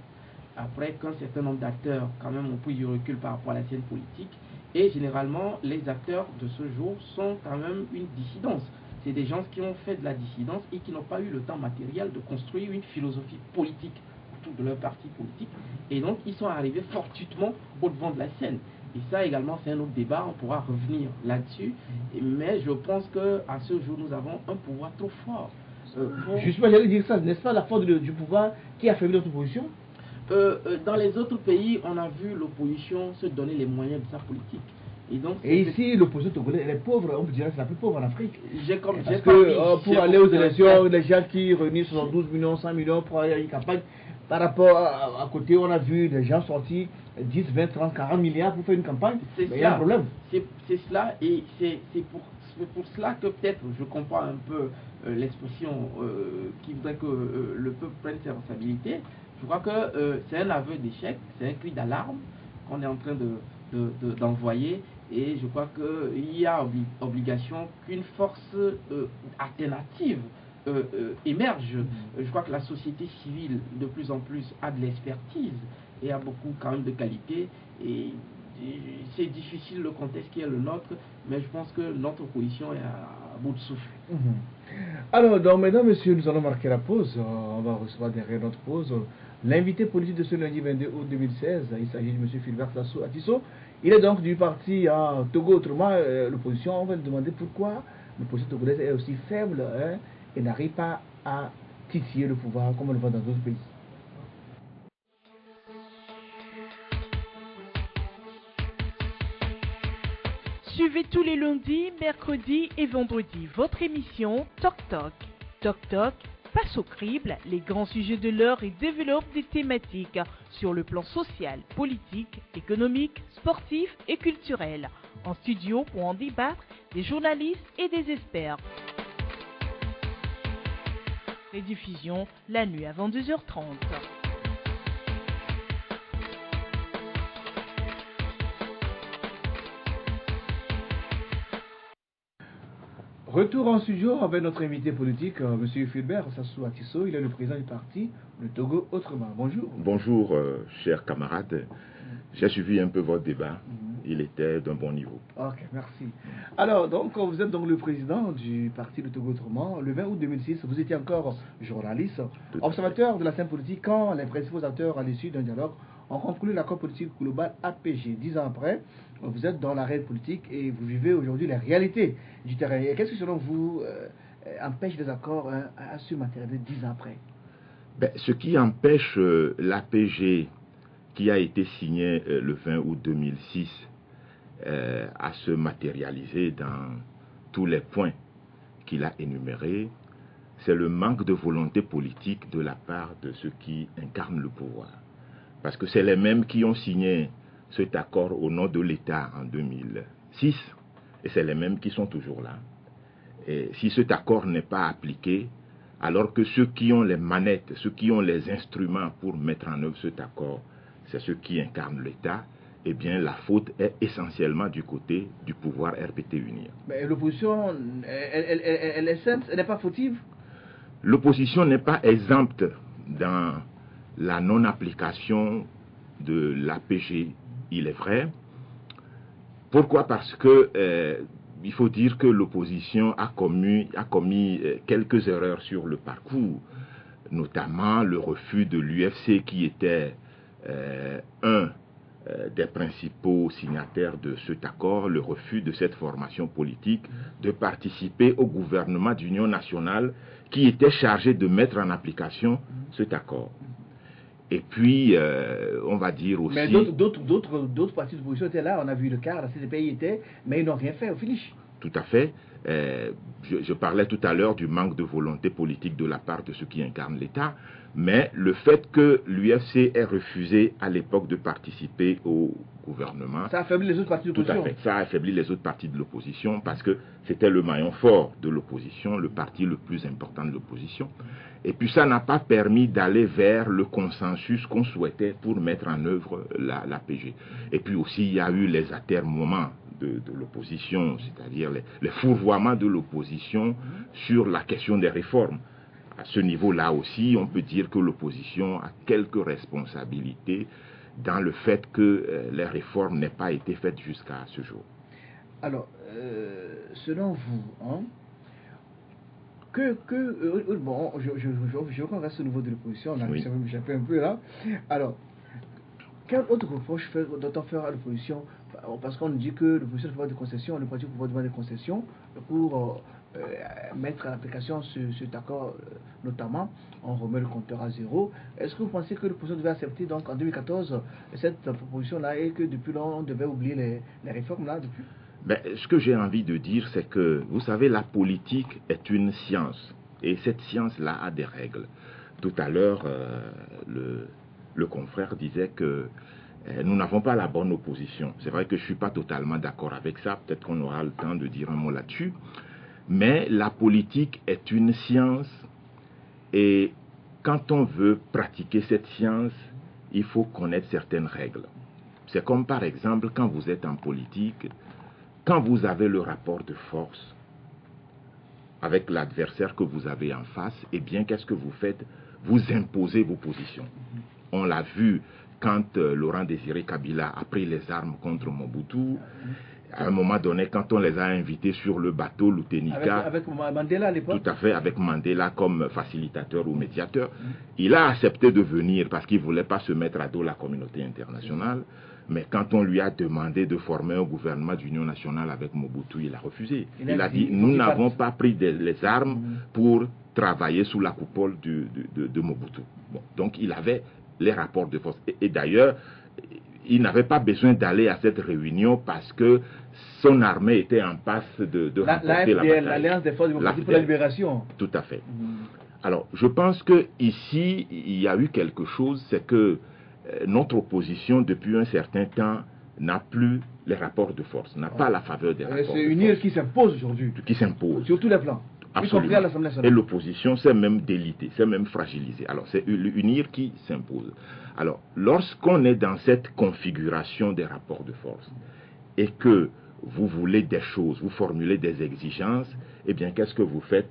Après qu'un certain nombre d'acteurs, quand même, ont pris du recul par rapport à la scène politique. Et généralement, les acteurs de ce jour sont quand même une dissidence. C'est des gens qui ont fait de la dissidence et qui n'ont pas eu le temps matériel de construire une philosophie politique autour de leur parti politique. Et donc, ils sont arrivés fortuitement au devant de la scène. Et ça également, c'est un autre débat, on pourra revenir là-dessus. Mais je pense qu'à ce jour, nous avons un pouvoir trop fort. Justement, j'allais dire ça, n'est-ce pas la force du pouvoir qui a affaibli notre opposition? Dans les autres pays, on a vu l'opposition se donner les moyens de sa politique. Et ici, l'opposition togolaise, elle est pauvre, on peut dire que c'est la plus pauvre en Afrique. Parce que pour aller aux élections, les gens qui réunissent 72 millions, 100 millions pour aller à une campagne, par rapport à côté, on a vu des gens sortis 10, 20, 30, 40 milliards pour faire une campagne. Il y a un problème. C'est cela, et c'est pour cela que peut-être je comprends un peu l'expression qui voudrait que le peuple prenne ses responsabilités. Je crois que c'est un aveu d'échec, c'est un cri d'alarme qu'on est en train d'envoyer. Et je crois qu'il y a obligation qu'une force alternative émerge. Je crois que la société civile de plus en plus a de l'expertise il y a beaucoup quand même de qualité. Et c'est difficile le contexte qui est le nôtre, mais je pense que notre opposition est à bout de souffle. Alors, donc, mesdames, messieurs, nous allons marquer la pause. On va recevoir derrière notre pause l'invité politique de ce lundi 22 août 2016. Il s'agit de M. Philbert Sassou Atisso. Il est donc du parti Togo Autrement, l'opposition. On va lui demander pourquoi l'opposition togolaise est aussi faible et n'arrive pas à titiller le pouvoir comme on le voit dans d'autres pays. Suivez tous les lundis, mercredis et vendredis votre émission Toc Toc. Toc Toc passe au crible les grands sujets de l'heure et développe des thématiques sur le plan social, politique, économique, sportif et culturel. En studio pour en débattre des journalistes et des experts. Rediffusion la nuit à 22h30. Retour en studio avec notre invité politique, M. Philbert Sassou Atisso. Il est le président du parti, le Togo Autrement. Bonjour. Bonjour, chers camarades. J'ai suivi un peu votre débat. Il était d'un bon niveau. Ok, merci. Alors, donc, vous êtes donc le président du parti Le Togo Autrement. Le 20 août 2006, vous étiez encore journaliste, observateur de la scène politique quand les principaux acteurs, à l'issue d'un dialogue, ont conclu l'accord politique global APG. 10 ans après, vous êtes dans l'arène politique et vous vivez aujourd'hui les réalités du terrain. Et qu'est-ce qui, selon vous, empêche les accords à se matérialiser 10 ans après? Ce qui empêche l'APG qui a été signé le 20 août 2006 à se matérialiser dans tous les points qu'il a énumérés, c'est le manque de volonté politique de la part de ceux qui incarnent le pouvoir. Parce que c'est les mêmes qui ont signé cet accord au nom de l'État en 2006, et c'est les mêmes qui sont toujours là. Et si cet accord n'est pas appliqué, alors que ceux qui ont les manettes, ceux qui ont les instruments pour mettre en œuvre cet accord, c'est ceux qui incarnent l'État, eh bien la faute est essentiellement du côté du pouvoir RPT Unir. Mais l'opposition, elle est sainte, elle n'est pas fautive? L'opposition n'est pas exempte dans la non-application de l'APG, il est vrai. Pourquoi? Parce que il faut dire que l'opposition a commis quelques erreurs sur le parcours, notamment le refus de l'UFC qui était un des principaux signataires de cet accord, le refus de cette formation politique de participer au gouvernement d'union nationale qui était chargé de mettre en application cet accord. Et puis, on va dire aussi... Mais d'autres partis d'opposition étaient là, on a vu le cas, la CDPI était, mais ils n'ont rien fait au finish. Tout à fait. Je parlais tout à l'heure du manque de volonté politique de la part de ceux qui incarnent l'État, mais le fait que l'UFC ait refusé à l'époque de participer au gouvernement... Ça a affaibli les autres partis d'opposition. Tout à fait. Ça a affaibli les autres partis de l'opposition parce que c'était le maillon fort de l'opposition, le parti le plus important de l'opposition. Et puis ça n'a pas permis d'aller vers le consensus qu'on souhaitait pour mettre en œuvre l'APG. Et puis aussi, il y a eu les atermoiements de l'opposition, c'est-à-dire les fourvoiements de l'opposition sur la question des réformes. À ce niveau-là aussi, on peut dire que l'opposition a quelques responsabilités dans le fait que les réformes n'aient pas été faites jusqu'à ce jour. Alors, selon vous, bon, je reste au niveau de l'opposition, on a échappé un peu là. Alors, quel autre reproche doit-on faire à l'opposition? Parce qu'on dit que l'opposition doit avoir des concessions, le parti doit avoir des concessions pour mettre en application cet accord, notamment, on remet le compteur à zéro. Est-ce que vous pensez que l'opposition devait accepter donc en 2014 cette proposition-là et que depuis là on devait oublier les réformes là depuis? Ce que j'ai envie de dire, c'est que, vous savez, la politique est une science. Et cette science-là a des règles. Tout à l'heure, le confrère disait que nous n'avons pas la bonne opposition. C'est vrai que je ne suis pas totalement d'accord avec ça. Peut-être qu'on aura le temps de dire un mot là-dessus. Mais la politique est une science. Et quand on veut pratiquer cette science, il faut connaître certaines règles. C'est comme par exemple quand vous êtes en politique... Quand vous avez le rapport de force avec l'adversaire que vous avez en face, eh bien, qu'est-ce que vous faites? Vous imposez vos positions. On l'a vu quand Laurent Désiré Kabila a pris les armes contre Mobutu. À un moment donné, quand on les a invités sur le bateau Lutenica, avec Mandela à l'époque. tout à fait, avec Mandela comme facilitateur ou médiateur, il a accepté de venir parce qu'il ne voulait pas se mettre à dos la communauté internationale. Mais quand on lui a demandé de former un gouvernement d'union nationale avec Mobutu, il a refusé. Il a dit, nous n'avons pas pris les armes pour travailler sous la coupole de Mobutu. Bon, donc il avait les rapports de force. Et d'ailleurs, il n'avait pas besoin d'aller à cette réunion parce que son armée était en passe de remporter la bataille. L'Alliance des forces démocratiques pour la libération. Tout à fait. Alors, je pense que ici, il y a eu quelque chose, c'est que notre opposition, depuis un certain temps, n'a plus les rapports de force, n'a pas la faveur des rapports de force. C'est une île qui s'impose aujourd'hui. Qui s'impose. Sur tous les plans. Absolument. À l'Assemblée nationale. Et l'opposition s'est même délitée, s'est même fragilisée. Alors, c'est une IR qui s'impose. Alors, lorsqu'on est dans cette configuration des rapports de force et que vous voulez des choses, vous formulez des exigences, eh bien, qu'est-ce que vous faites?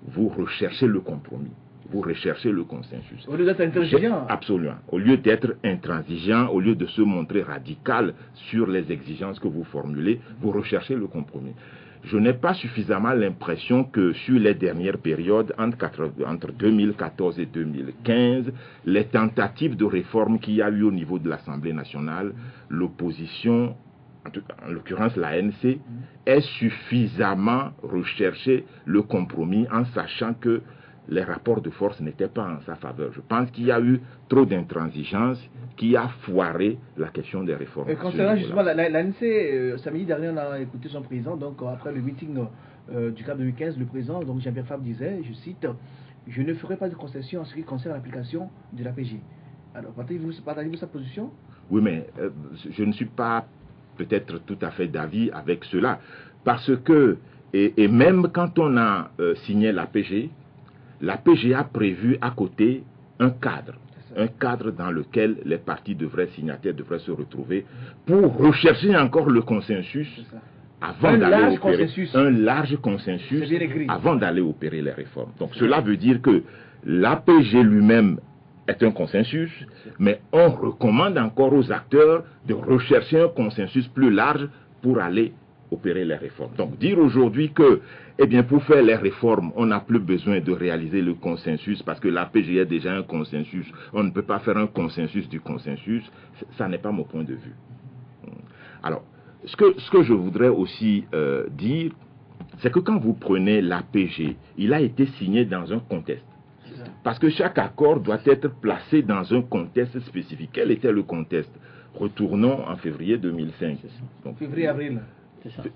Vous recherchez le compromis. Vous recherchez le consensus. Au lieu d'être intransigeant. Absolument. Au lieu d'être intransigeant, au lieu de se montrer radical sur les exigences que vous formulez, vous recherchez le compromis. Je n'ai pas suffisamment l'impression que sur les dernières périodes, entre 2014 et 2015, les tentatives de réforme qu'il y a eu au niveau de l'Assemblée nationale, l'opposition, en l'occurrence l'ANC, ait suffisamment recherché le compromis en sachant que les rapports de force n'étaient pas en sa faveur. Je pense qu'il y a eu trop d'intransigeance qui a foiré la question des réformes. Et concernant justement l'ANC, samedi dernier, on a écouté son président, donc après le meeting du CAP 2015, le président, donc Jean-Pierre Fabre disait, je cite, « Je ne ferai pas de concession en ce qui concerne l'application de l'APG ». Alors, partagez-vous sa position? Oui, mais je ne suis pas peut-être tout à fait d'avis avec cela, parce que, et même quand on a signé l'APG a prévu à côté un cadre dans lequel les partis signataires devraient se retrouver pour rechercher encore le consensus avant d'aller opérer un large consensus avant d'aller opérer les réformes. Donc cela veut dire que l'APG lui-même est un consensus, mais on recommande encore aux acteurs de rechercher un consensus plus large pour aller opérer les réformes. Donc dire aujourd'hui que, eh bien, pour faire les réformes, on n'a plus besoin de réaliser le consensus parce que l'APG est déjà un consensus. On ne peut pas faire un consensus du consensus. Ça n'est pas mon point de vue. Alors, ce que je voudrais aussi dire, c'est que quand vous prenez l'APG, il a été signé dans un contexte. Parce que chaque accord doit être placé dans un contexte spécifique. Quel était le contexte? Retournons en février 2005. Donc, février-avril.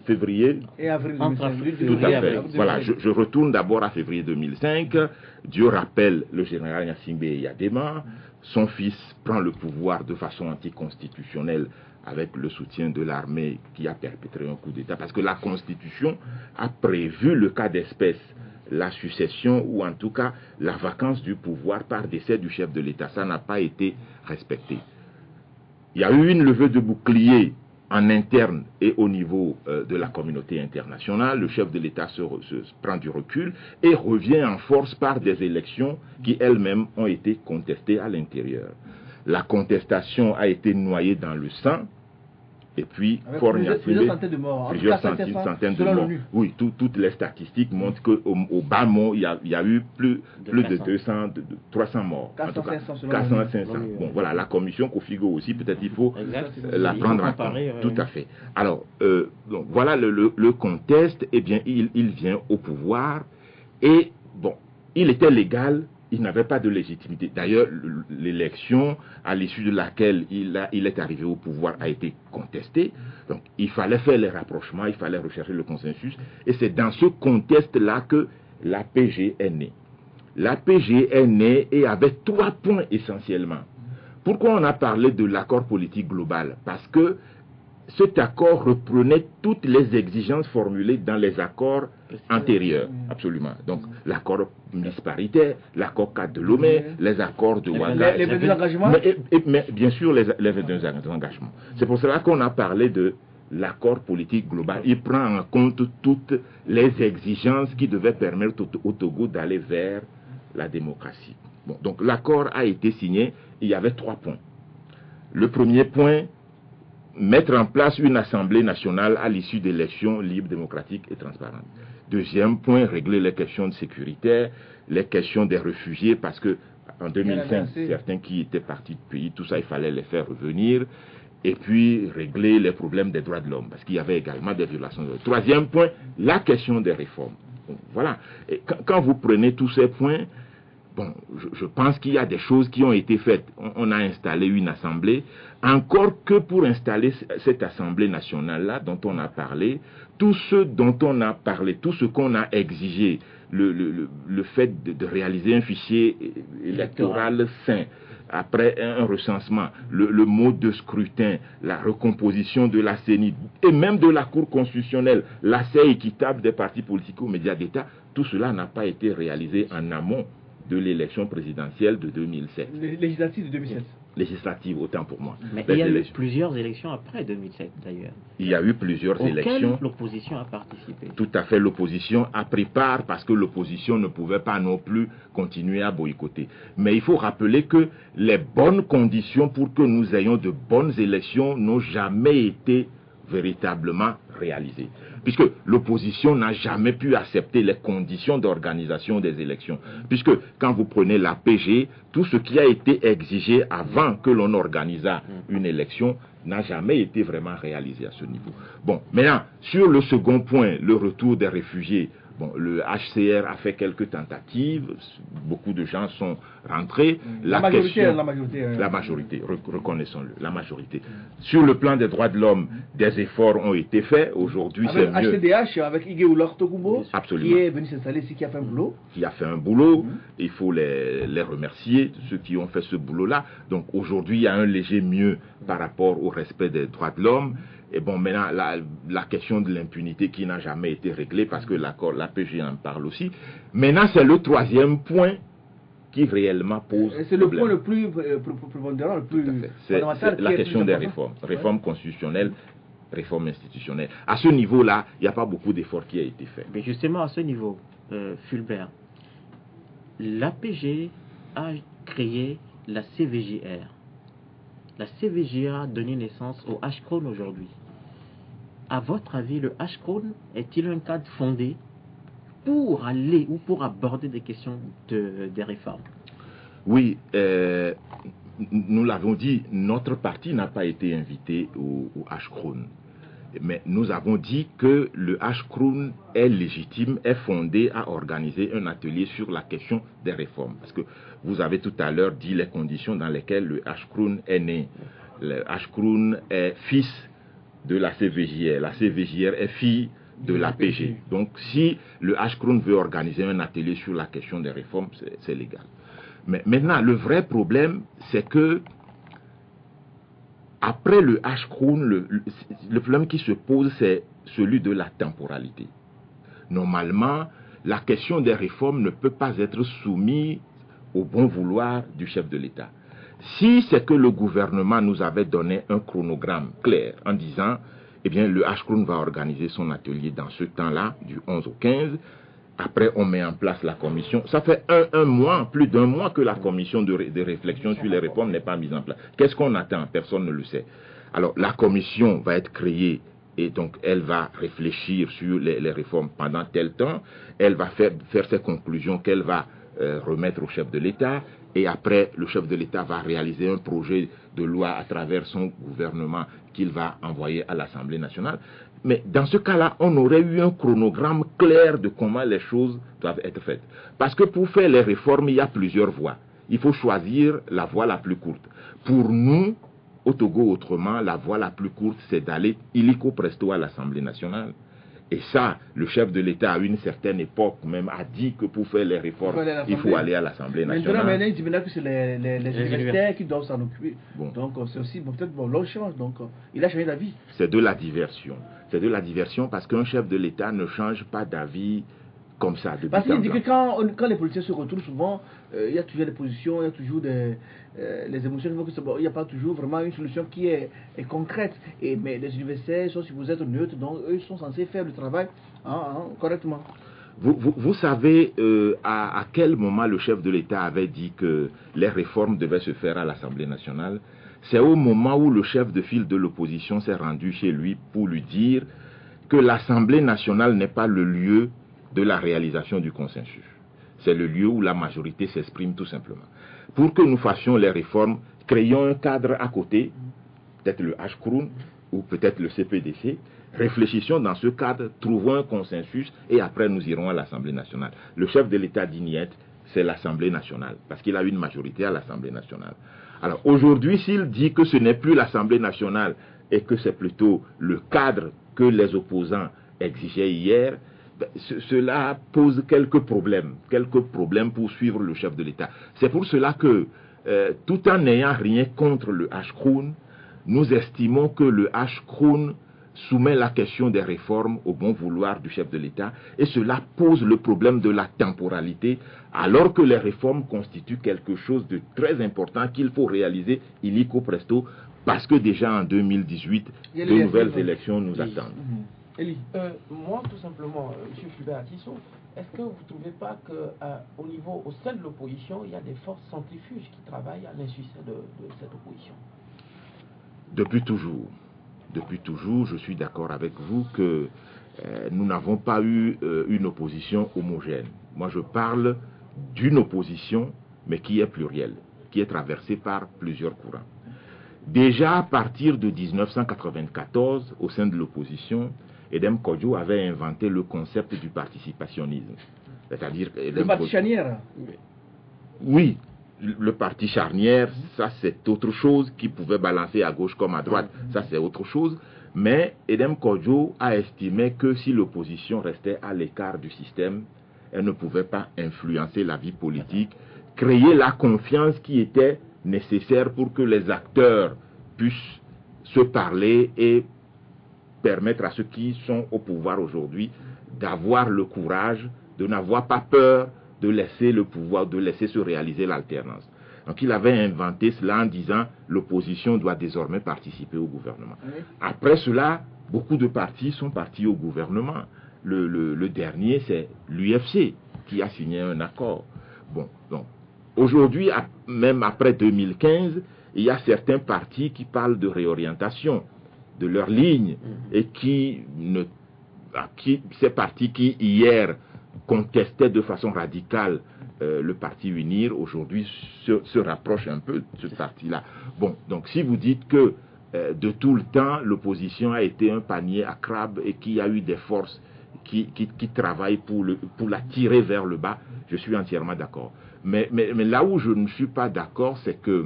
Février et avril 2005. Tout à fait. Voilà, je retourne d'abord à février 2005. Dieu rappelle le général Gnassingbé Eyadema. Son fils prend le pouvoir de façon anticonstitutionnelle avec le soutien de l'armée qui a perpétré un coup d'État. Parce que la Constitution a prévu le cas d'espèce, la succession ou en tout cas la vacance du pouvoir par décès du chef de l'État. Ça n'a pas été respecté. Il y a eu une levée de bouclier en interne et au niveau de la communauté internationale. Le chef de l'État se prend du recul et revient en force par des élections qui elles-mêmes ont été contestées à l'intérieur. La contestation a été noyée dans le sang. Et puis, plusieurs centaines de morts. Plusieurs centaines de morts. Oui, toutes les statistiques montrent qu'au bas mot, il y a eu plus de 300 morts. 400, 500. Bon, voilà, la commission Kofigo aussi, peut-être il faut la prendre en compte. Tout à fait. Alors, donc, voilà le contexte. Eh bien, il vient au pouvoir. Et, bon, il était légal. Il n'avait pas de légitimité. D'ailleurs, l'élection à l'issue de laquelle il est arrivé au pouvoir a été contestée. Donc, il fallait faire les rapprochements, il fallait rechercher le consensus. Et c'est dans ce contexte-là que l'APG est née. L'APG est née et avait 3 points essentiellement. Pourquoi on a parlé de l'accord politique global? Parce que cet accord reprenait toutes les exigences formulées dans les accords antérieurs, absolument. Donc, l'accord paritaire, l'accord cadre de Lomé, les accords de Ouaga. Les 22 engagements mais bien sûr, les 22 engagements. C'est pour cela qu'on a parlé de l'accord politique global. Il prend en compte toutes les exigences qui devaient permettre au Togo d'aller vers la démocratie. Bon, donc, l'accord a été signé, il y avait 3 points. Le premier point, mettre en place une assemblée nationale à l'issue d'élections libres, démocratiques et transparentes. Deuxième point, régler les questions sécuritaires, les questions des réfugiés, parce que en 2005, certains qui étaient partis du pays, tout ça, il fallait les faire revenir. Et puis régler les problèmes des droits de l'homme, parce qu'il y avait également des violations de droits. Troisième point, la question des réformes. Donc, voilà. Et quand vous prenez tous ces points, bon, je pense qu'il y a des choses qui ont été faites. On a installé une assemblée, encore que pour installer cette assemblée nationale-là dont on a parlé, tout ce dont on a parlé, tout ce qu'on a exigé, le fait de réaliser un fichier électoral sain, après un recensement, le mode de scrutin, la recomposition de la CENI et même de la Cour constitutionnelle, l'accès équitable des partis politiques aux médias d'État, tout cela n'a pas été réalisé en amont de l'élection présidentielle de 2007. Législative de 2007. Législative, autant pour moi. Mais il y a eu plusieurs élections après 2007 d'ailleurs. Il y a eu plusieurs élections. L'opposition a participé. Tout à fait, l'opposition a pris part parce que l'opposition ne pouvait pas non plus continuer à boycotter. Mais il faut rappeler que les bonnes conditions pour que nous ayons de bonnes élections n'ont jamais été véritablement réalisées. Puisque l'opposition n'a jamais pu accepter les conditions d'organisation des élections. Puisque quand vous prenez la PG, tout ce qui a été exigé avant que l'on organisât une élection n'a jamais été vraiment réalisé à ce niveau. Bon, maintenant, sur le second point, le retour des réfugiés, bon, le HCR a fait quelques tentatives, beaucoup de gens sont rentrés. La majorité, reconnaissons-le, la majorité. Sur le plan des droits de l'homme, des efforts ont été faits. Aujourd'hui, c'est mieux. HCDH, avec Ige Oulor Togumbo, absolument, qui est venu s'installer ici, qui a fait un boulot. Qui a fait un boulot. Il faut les remercier, ceux qui ont fait ce boulot-là. Donc aujourd'hui, il y a un léger mieux par rapport au respect des droits de l'homme. Et bon, maintenant, la question de l'impunité qui n'a jamais été réglée, parce que l'APG en parle aussi. Maintenant, c'est le troisième point qui réellement pose problème. C'est le point le plus prépondérant, le plus fondamental. C'est la question des réformes. Réformes constitutionnelles, réformes institutionnelles. À ce niveau-là, il n'y a pas beaucoup d'efforts qui a été fait. Mais justement, à ce niveau, Fulbert, l'APG a créé la CVJR. La CVJR a donné naissance au HCRON aujourd'hui. À votre avis, le HCRON est-il un cadre fondé pour aller ou pour aborder des questions des réformes? Oui, nous l'avons dit, notre parti n'a pas été invité au HCRON. Mais nous avons dit que le HCRON est légitime, est fondé à organiser un atelier sur la question des réformes. Parce que vous avez tout à l'heure dit les conditions dans lesquelles le HCRON est né. Le HCRON est fils de la CVJR. La CVJR est fille de l'APG. Donc si le HCRON veut organiser un atelier sur la question des réformes, c'est légal. Mais maintenant, le vrai problème, c'est que après le HCRON, le problème qui se pose, c'est celui de la temporalité. Normalement, la question des réformes ne peut pas être soumise au bon vouloir du chef de l'État. Si c'est que le gouvernement nous avait donné un chronogramme clair en disant, eh bien, le HCRON va organiser son atelier dans ce temps-là, du 11 au 15, après on met en place la commission. Ça fait un mois, plus d'un mois que la commission de réflexion sur les réformes n'est pas mise en place. Qu'est-ce qu'on attend? Personne ne le sait. Alors, la commission va être créée et donc elle va réfléchir sur les réformes pendant tel temps. Elle va faire ses conclusions qu'elle va remettre au chef de l'État. Et après, le chef de l'État va réaliser un projet de loi à travers son gouvernement qu'il va envoyer à l'Assemblée nationale. Mais dans ce cas-là, on aurait eu un chronogramme clair de comment les choses doivent être faites. Parce que pour faire les réformes, il y a plusieurs voies. Il faut choisir la voie la plus courte. Pour nous, au Togo autrement, la voie la plus courte, c'est d'aller illico presto à l'Assemblée nationale. Et ça, le chef de l'État, à une certaine époque même, a dit que pour faire les réformes, il faut aller à l'Assemblée nationale. Maintenant, il dit que c'est les universitaires qui doivent s'en occuper. Bon. Donc, c'est aussi peut-être l'on change. Donc, il a changé d'avis. C'est de la diversion. C'est de la diversion parce qu'un chef de l'État ne change pas d'avis comme ça. Parce qu'il dit que quand les politiciens se retrouvent souvent, il y a toujours des positions, il y a toujours les émotions. Il n'y a pas toujours vraiment une solution qui est concrète. Mais les universitaires sont supposés être neutres, donc eux sont censés faire le travail correctement. Vous savez à quel moment le chef de l'État avait dit que les réformes devaient se faire à l'Assemblée nationale? c'est au moment où le chef de file de l'opposition s'est rendu chez lui pour lui dire que l'Assemblée nationale n'est pas le lieu de la réalisation du consensus. C'est le lieu où la majorité s'exprime tout simplement. Pour que nous fassions les réformes, créons un cadre à côté, peut-être le HCROUN ou peut-être le CPDC, réfléchissons dans ce cadre, trouvons un consensus et après nous irons à l'Assemblée nationale. Le chef de l'État dit niet, c'est l'Assemblée nationale, parce qu'il a une majorité à l'Assemblée nationale. Alors aujourd'hui, s'il dit que ce n'est plus l'Assemblée nationale et que c'est plutôt le cadre que les opposants exigeaient hier, cela pose quelques problèmes pour suivre le chef de l'État. C'est pour cela que, tout en n'ayant rien contre le HCROUN, nous estimons que le HCROUN soumet la question des réformes au bon vouloir du chef de l'État et cela pose le problème de la temporalité alors que les réformes constituent quelque chose de très important qu'il faut réaliser illico presto parce que déjà en 2018, de nouvelles élections nous attendent. Elie, moi tout simplement, M. Fulbert Tissot, est-ce que vous ne trouvez pas qu'au niveau, au sein de l'opposition, il y a des forces centrifuges qui travaillent à l'insuccès de cette opposition? Depuis toujours, je suis d'accord avec vous que nous n'avons pas eu une opposition homogène. Moi, je parle d'une opposition, mais qui est plurielle, qui est traversée par plusieurs courants. Déjà à partir de 1994, au sein de l'opposition, Edem Kodjo avait inventé le concept du participationnisme. C'est-à-dire le parti charnière. Oui. Le parti charnière, ça c'est autre chose qui pouvait balancer à gauche comme à droite, ça c'est autre chose. Mais Edem Kodjo a estimé que si l'opposition restait à l'écart du système, elle ne pouvait pas influencer la vie politique, créer la confiance qui était nécessaire pour que les acteurs puissent se parler et permettre à ceux qui sont au pouvoir aujourd'hui d'avoir le courage, de n'avoir pas peur, de laisser le pouvoir, de laisser se réaliser l'alternance. Donc il avait inventé cela en disant l'opposition doit désormais participer au gouvernement. Oui. Après cela, beaucoup de partis sont partis au gouvernement. Le dernier, c'est l'UFC qui a signé un accord. Bon, donc aujourd'hui, même après 2015, il y a certains partis qui parlent de réorientation de leur ligne et ces partis qui hier contestait de façon radicale le parti UNIR, aujourd'hui se rapproche un peu de ce parti-là. Bon, donc si vous dites que de tout le temps, l'opposition a été un panier à crabes et qu'il y a eu des forces qui travaillent pour la tirer vers le bas, je suis entièrement d'accord. Mais là où je ne suis pas d'accord, c'est que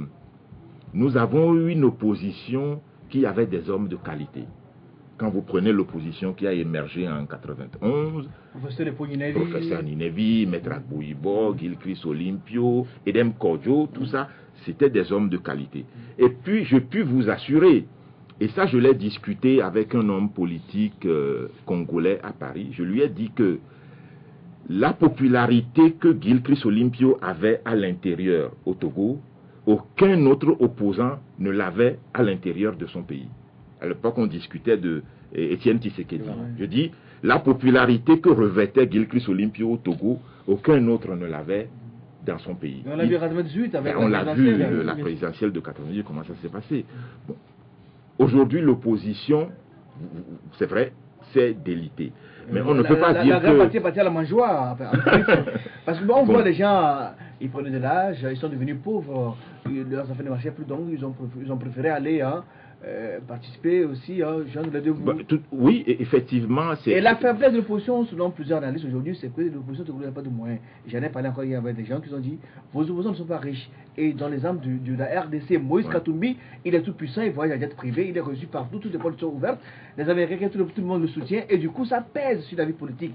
nous avons eu une opposition qui avait des hommes de qualité. Quand vous prenez l'opposition qui a émergé en 91, professeur Ninevi, Maître Akbouibo, Gilcris Olympio, Edem Kodjo, tout ça, c'était des hommes de qualité. Et puis, je puis vous assurer, et ça je l'ai discuté avec un homme politique congolais à Paris, je lui ai dit que la popularité que Gilcris Olympio avait à l'intérieur au Togo, aucun autre opposant ne l'avait à l'intérieur de son pays. À l'époque, on discutait de Étienne Tshisekedi. Je dis, la popularité que revêtait Gilcris Olympio au Togo, aucun autre ne l'avait dans son pays. On l'a vu en 98 avec la présidentielle de 98, comment ça s'est passé. Bon. Aujourd'hui, l'opposition, c'est vrai, c'est délité. Mais on ne peut pas dire que... La grande partie à la mangeoire. Parce que on voit les gens, ils prenaient de l'âge, ils sont devenus pauvres, leurs enfants ne marchaient plus, donc ils ont préféré aller participer aussi, genre les deux bouts. Oui, effectivement. Et la faiblesse de l'opposition, selon plusieurs analystes aujourd'hui, c'est que l'opposition ne pas de moyens. J'en ai parlé encore hier avec des gens qui ont dit vos opposants ne sont pas riches. Et dans l'exemple de la RDC, Moïse Katumbi, il est tout puissant, il voyage à jet privé, il est reçu partout, toutes les portes sont ouvertes, les Américains, tout le monde le soutient, et du coup, ça pèse sur la vie politique.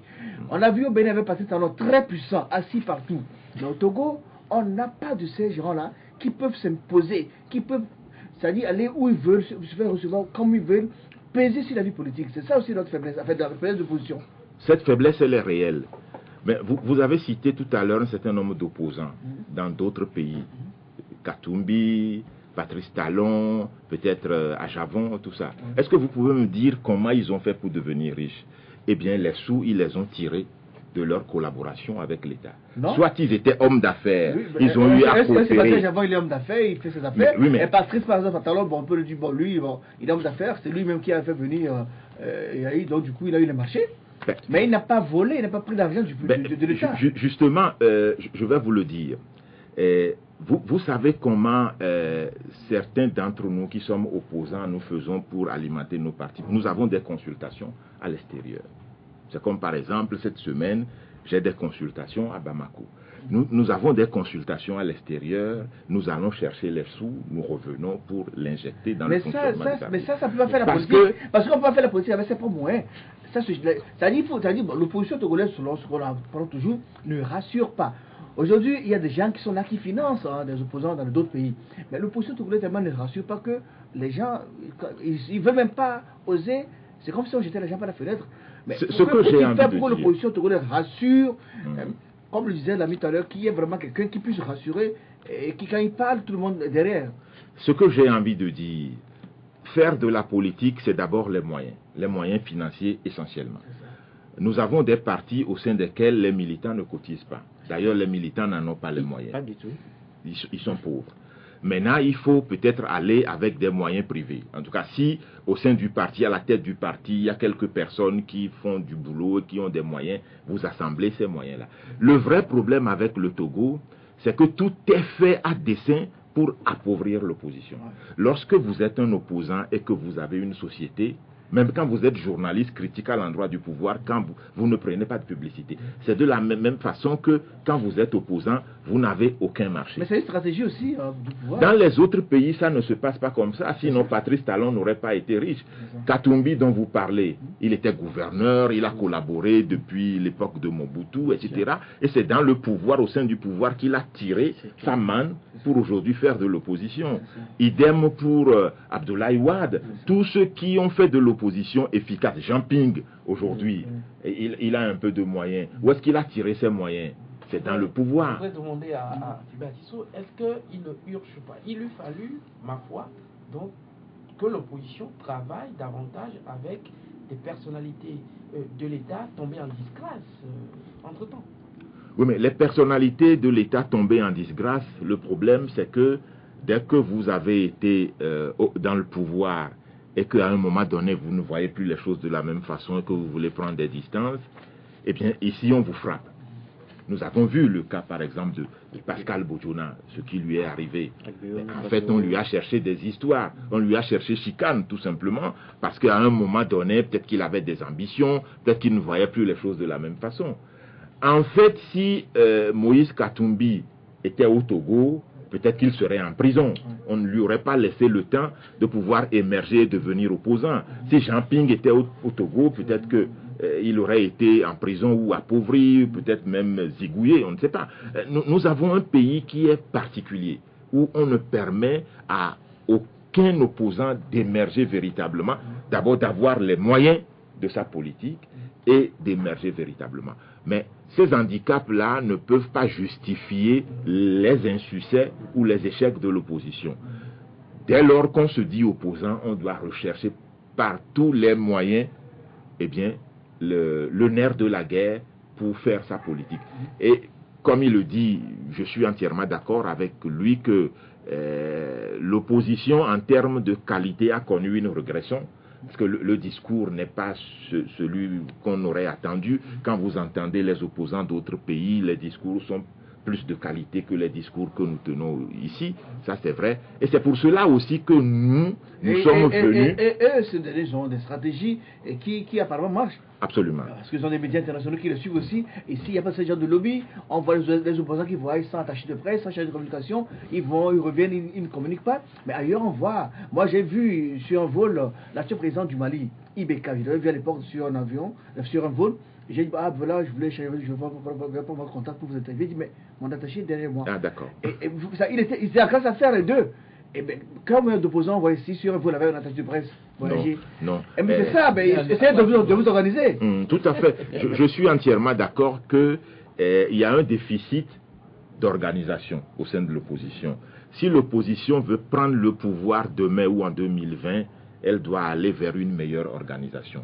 On a vu au Bénin avec un homme très puissant, assis partout. Mais au Togo, on n'a pas de ces gens-là qui peuvent s'imposer, qui peuvent, c'est-à-dire aller où ils veulent, se faire recevoir comme ils veulent, peser sur la vie politique. C'est ça aussi notre faiblesse, en fait, la faiblesse de position. Cette faiblesse, elle est réelle. Mais vous avez cité tout à l'heure un certain nombre d'opposants dans d'autres pays. Katumbi, Patrice Talon, peut-être Ajavon, tout ça. Est-ce que vous pouvez me dire comment ils ont fait pour devenir riches? Eh bien, les sous, ils les ont tirés de leur collaboration avec l'État. Non. Soit ils étaient hommes d'affaires, Oui, ils ont eu à coopérer. Avant, il est homme d'affaires, il fait ses affaires. Oui, mais... Et Patrice, par exemple, on peut le dire, bon, lui, bon, il est homme d'affaires, c'est lui-même qui a fait venir, donc du coup, il a eu le marché. Mais il n'a pas volé, il n'a pas pris d'argent de l'État. Justement, je vais vous le dire. Vous savez comment certains d'entre nous qui sommes opposants, nous faisons pour alimenter nos partis. Nous avons des consultations à l'extérieur. C'est comme par exemple, cette semaine, j'ai des consultations à Bamako. Nous avons des consultations à l'extérieur, nous allons chercher les sous, nous revenons pour l'injecter dans le fonctionnement du parti. Mais ça ne peut pas faire la politique. Parce qu'on peut pas faire la politique avec ses propres moyens. Ça dit, l'opposition togolaise, selon ce qu'on parle toujours, ne rassure pas. Aujourd'hui, il y a des gens qui sont là qui financent des opposants dans d'autres pays. Mais l'opposition togolaise tellement ne rassure pas que les gens, ils ne veulent même pas oser. C'est comme si on jetait les gens par la fenêtre. Mais ce que j'ai envie de dire, pour l'opposition togolaise rassure, comme le disait l'ami tout à l'heure, qu'il y ait vraiment quelqu'un qui puisse rassurer et qui, quand il parle, tout le monde est derrière. Ce que j'ai envie de dire, faire de la politique, c'est d'abord les moyens financiers essentiellement. Nous avons des partis au sein desquels les militants ne cotisent pas. D'ailleurs, les militants n'en ont pas les moyens. Pas du tout. Ils sont pauvres. Maintenant, il faut peut-être aller avec des moyens privés. En tout cas, si au sein du parti, à la tête du parti, il y a quelques personnes qui font du boulot et qui ont des moyens, vous assemblez ces moyens-là. Le vrai problème avec le Togo, c'est que tout est fait à dessein pour appauvrir l'opposition. Lorsque vous êtes un opposant et que vous avez une société, même quand vous êtes journaliste critique à l'endroit du pouvoir, quand vous ne prenez pas de publicité. C'est de la même façon que quand vous êtes opposant, vous n'avez aucun marché. Mais c'est une stratégie aussi du pouvoir. Dans les autres pays, ça ne se passe pas comme ça. Sinon, Patrice Talon n'aurait pas été riche. Katumbi, dont vous parlez, il était gouverneur, il a collaboré depuis l'époque de Mobutu, etc. Et c'est dans le pouvoir, au sein du pouvoir, qu'il a tiré sa manne pour aujourd'hui faire de l'opposition. Idem pour Abdoulaye Wade. Tous ceux qui ont fait de l'opposition efficace. Jean Ping, aujourd'hui, il a un peu de moyens. Où est-ce qu'il a tiré ses moyens? C'est dans le pouvoir. Je voudrais demander à Thibert Tissot, est-ce qu'il ne hurche pas? Il eût fallu, ma foi, donc, que l'opposition travaille davantage avec des personnalités de l'État tombées en disgrâce entre-temps. Oui, mais les personnalités de l'État tombées en disgrâce, le problème c'est que dès que vous avez été dans le pouvoir et qu'à un moment donné vous ne voyez plus les choses de la même façon et que vous voulez prendre des distances, eh bien ici on vous frappe. Nous avons vu le cas par exemple de Pascal Bojona, ce qui lui est arrivé. En fait, on lui a cherché des histoires, on lui a cherché chicane tout simplement, parce qu'à un moment donné, peut-être qu'il avait des ambitions, peut-être qu'il ne voyait plus les choses de la même façon. En fait, si Moïse Katumbi était au Togo, peut-être qu'il serait en prison. On ne lui aurait pas laissé le temps de pouvoir émerger et devenir opposant. Si Jean Ping était au Togo, peut-être que il aurait été en prison ou appauvri, peut-être même zigouillé, on ne sait pas. Nous avons un pays qui est particulier, où on ne permet à aucun opposant d'émerger véritablement, d'abord d'avoir les moyens de sa politique et d'émerger véritablement. Mais ces handicaps-là ne peuvent pas justifier les insuccès ou les échecs de l'opposition. Dès lors qu'on se dit opposant, on doit rechercher par tous les moyens, eh bien, le nerf de la guerre pour faire sa politique. Et comme il le dit, je suis entièrement d'accord avec lui que l'opposition en termes de qualité a connu une régression, parce que le discours n'est pas celui qu'on aurait attendu. Quand vous entendez les opposants d'autres pays, les discours sont plus de qualité que les discours que nous tenons ici, ça c'est vrai. Et c'est pour cela aussi que nous sommes venus... Et eux, ils ont des stratégies qui apparemment marchent. Absolument. Parce qu'ils ont des médias internationaux qui les suivent aussi. Et s'il n'y a pas ce genre de lobby, on voit les opposants qui voient sans attaché de presse, sans chargé de communication, ils reviennent, ils ne communiquent pas. Mais ailleurs, on voit. Moi, j'ai vu sur un vol l'actuel président du Mali, Ibeka, je l'avais vu à l'époque sur un avion, sur un vol. J'ai dit, ah voilà, je voulais prendre votre contact pour vous interviewer. Il dit, mais mon attaché est derrière moi. Ah, d'accord. Et il était en classe à faire les deux. Et bien, quand on est d'opposants, on voit ici sur un vol avec un attaché de presse. Non. Mais c'est ça, essayez de vous organiser. Tout à fait. Je suis entièrement d'accord qu'il y a un déficit d'organisation au sein de l'opposition. Si l'opposition veut prendre le pouvoir demain ou en 2020, elle doit aller vers une meilleure organisation.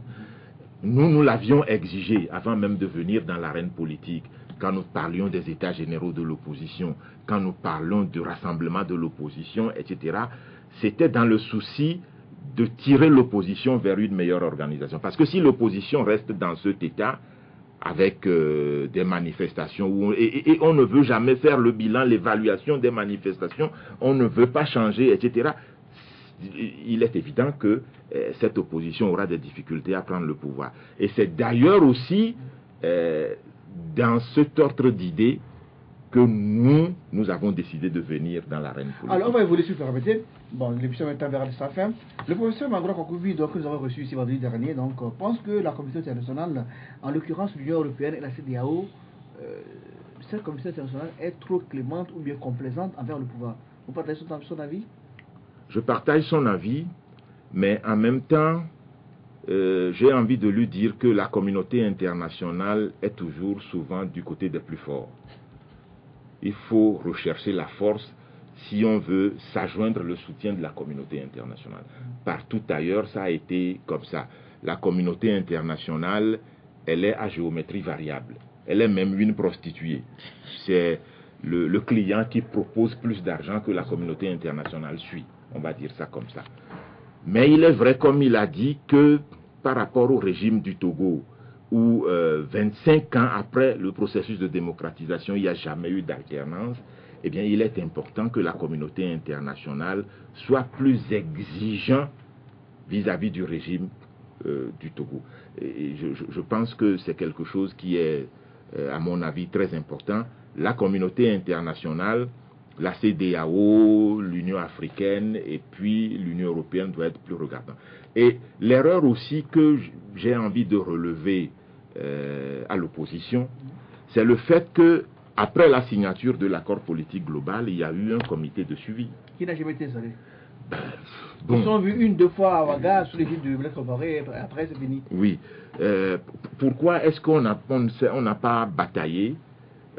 nous l'avions exigé avant même de venir dans l'arène politique. Quand nous parlions des états généraux de l'opposition, quand nous parlons du rassemblement de l'opposition, etc., c'était dans le souci de tirer l'opposition vers une meilleure organisation. Parce que si l'opposition reste dans cet état, avec des manifestations, et on ne veut jamais faire le bilan, l'évaluation des manifestations, on ne veut pas changer, etc., il est évident que cette opposition aura des difficultés à prendre le pouvoir. Et c'est d'ailleurs aussi dans cet ordre d'idées que nous avons décidé de venir dans l'arène politique. Alors, on va évoluer sur le répéter. Bon, l'émission est vers sa fin. Le professeur Magloire Kokovi, que nous avons reçu ici vendredi dernier, pense que la communauté internationale, en l'occurrence l'Union européenne et la CEDEAO, cette communauté internationale est trop clémente ou bien complaisante envers le pouvoir. Vous partagez son avis? Je partage son avis, mais en même temps, j'ai envie de lui dire que la communauté internationale est toujours souvent du côté des plus forts. Il faut rechercher la force si on veut s'adjoindre le soutien de la communauté internationale. Partout ailleurs, ça a été comme ça. La communauté internationale, elle est à géométrie variable. Elle est même une prostituée. C'est le client qui propose plus d'argent que la communauté internationale suit. On va dire ça comme ça. Mais il est vrai, comme il a dit, que par rapport au régime du Togo, où 25 ans après le processus de démocratisation, il n'y a jamais eu d'alternance, eh bien, il est important que la communauté internationale soit plus exigeante vis-à-vis du régime du Togo. Et je pense que c'est quelque chose qui est, à mon avis, très important. La communauté internationale, la CEDEAO, l'Union africaine et puis l'Union européenne doit être plus regardante. Et l'erreur aussi que j'ai envie de relever à l'opposition, c'est le fait que après la signature de l'accord politique global, il y a eu un comité de suivi. Qui n'a jamais été installé? Bon. Ils sont vus deux fois à Ouaga sous l'égide de Blaise Compaoré, après c'est fini. Oui. Pourquoi est-ce qu'on n'a pas bataillé,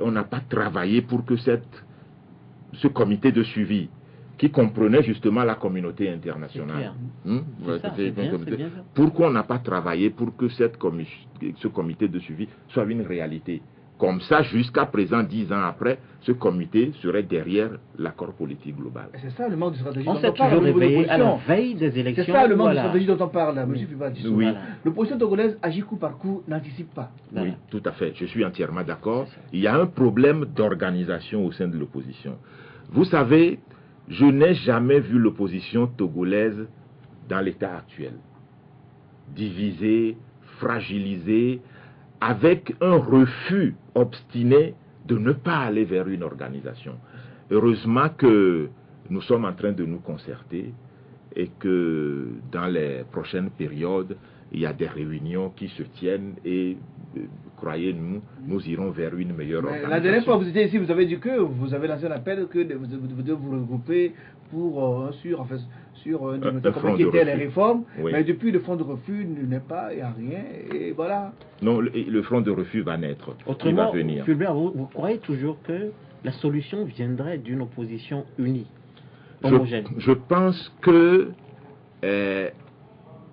on n'a pas travaillé pour que ce comité de suivi, qui comprenait justement la communauté internationale. Pourquoi on n'a pas travaillé pour que ce comité de suivi soit une réalité? Comme ça, jusqu'à présent, 10 ans après, ce comité serait derrière l'accord politique global. C'est ça le manque de stratégie dont on parle. On s'est toujours réveillé à la veille des élections. C'est ça le manque de stratégie dont on parle, M. Fibadis. Oui. L'opposition togolaise agit coup par coup, n'anticipe pas. Oui, tout à fait. Je suis entièrement d'accord. Il y a un problème d'organisation au sein de l'opposition. Vous savez, je n'ai jamais vu l'opposition togolaise dans l'état actuel. Divisée, fragilisée, avec un refus obstiné de ne pas aller vers une organisation. Heureusement que nous sommes en train de nous concerter et que dans les prochaines périodes, il y a des réunions qui se tiennent et croyez-nous, nous irons vers une meilleure organisation. La dernière fois que vous étiez ici, vous avez dit que vous avez lancé un appel que vous devez vous regrouper pour sur un front qui était les réformes, oui. Mais depuis le front de refus n'est pas, il n'y a rien, et voilà. Non, le front de refus va naître. Autrement, il va venir. Fulbert, vous croyez toujours que la solution viendrait d'une opposition unie, homogène? Je pense que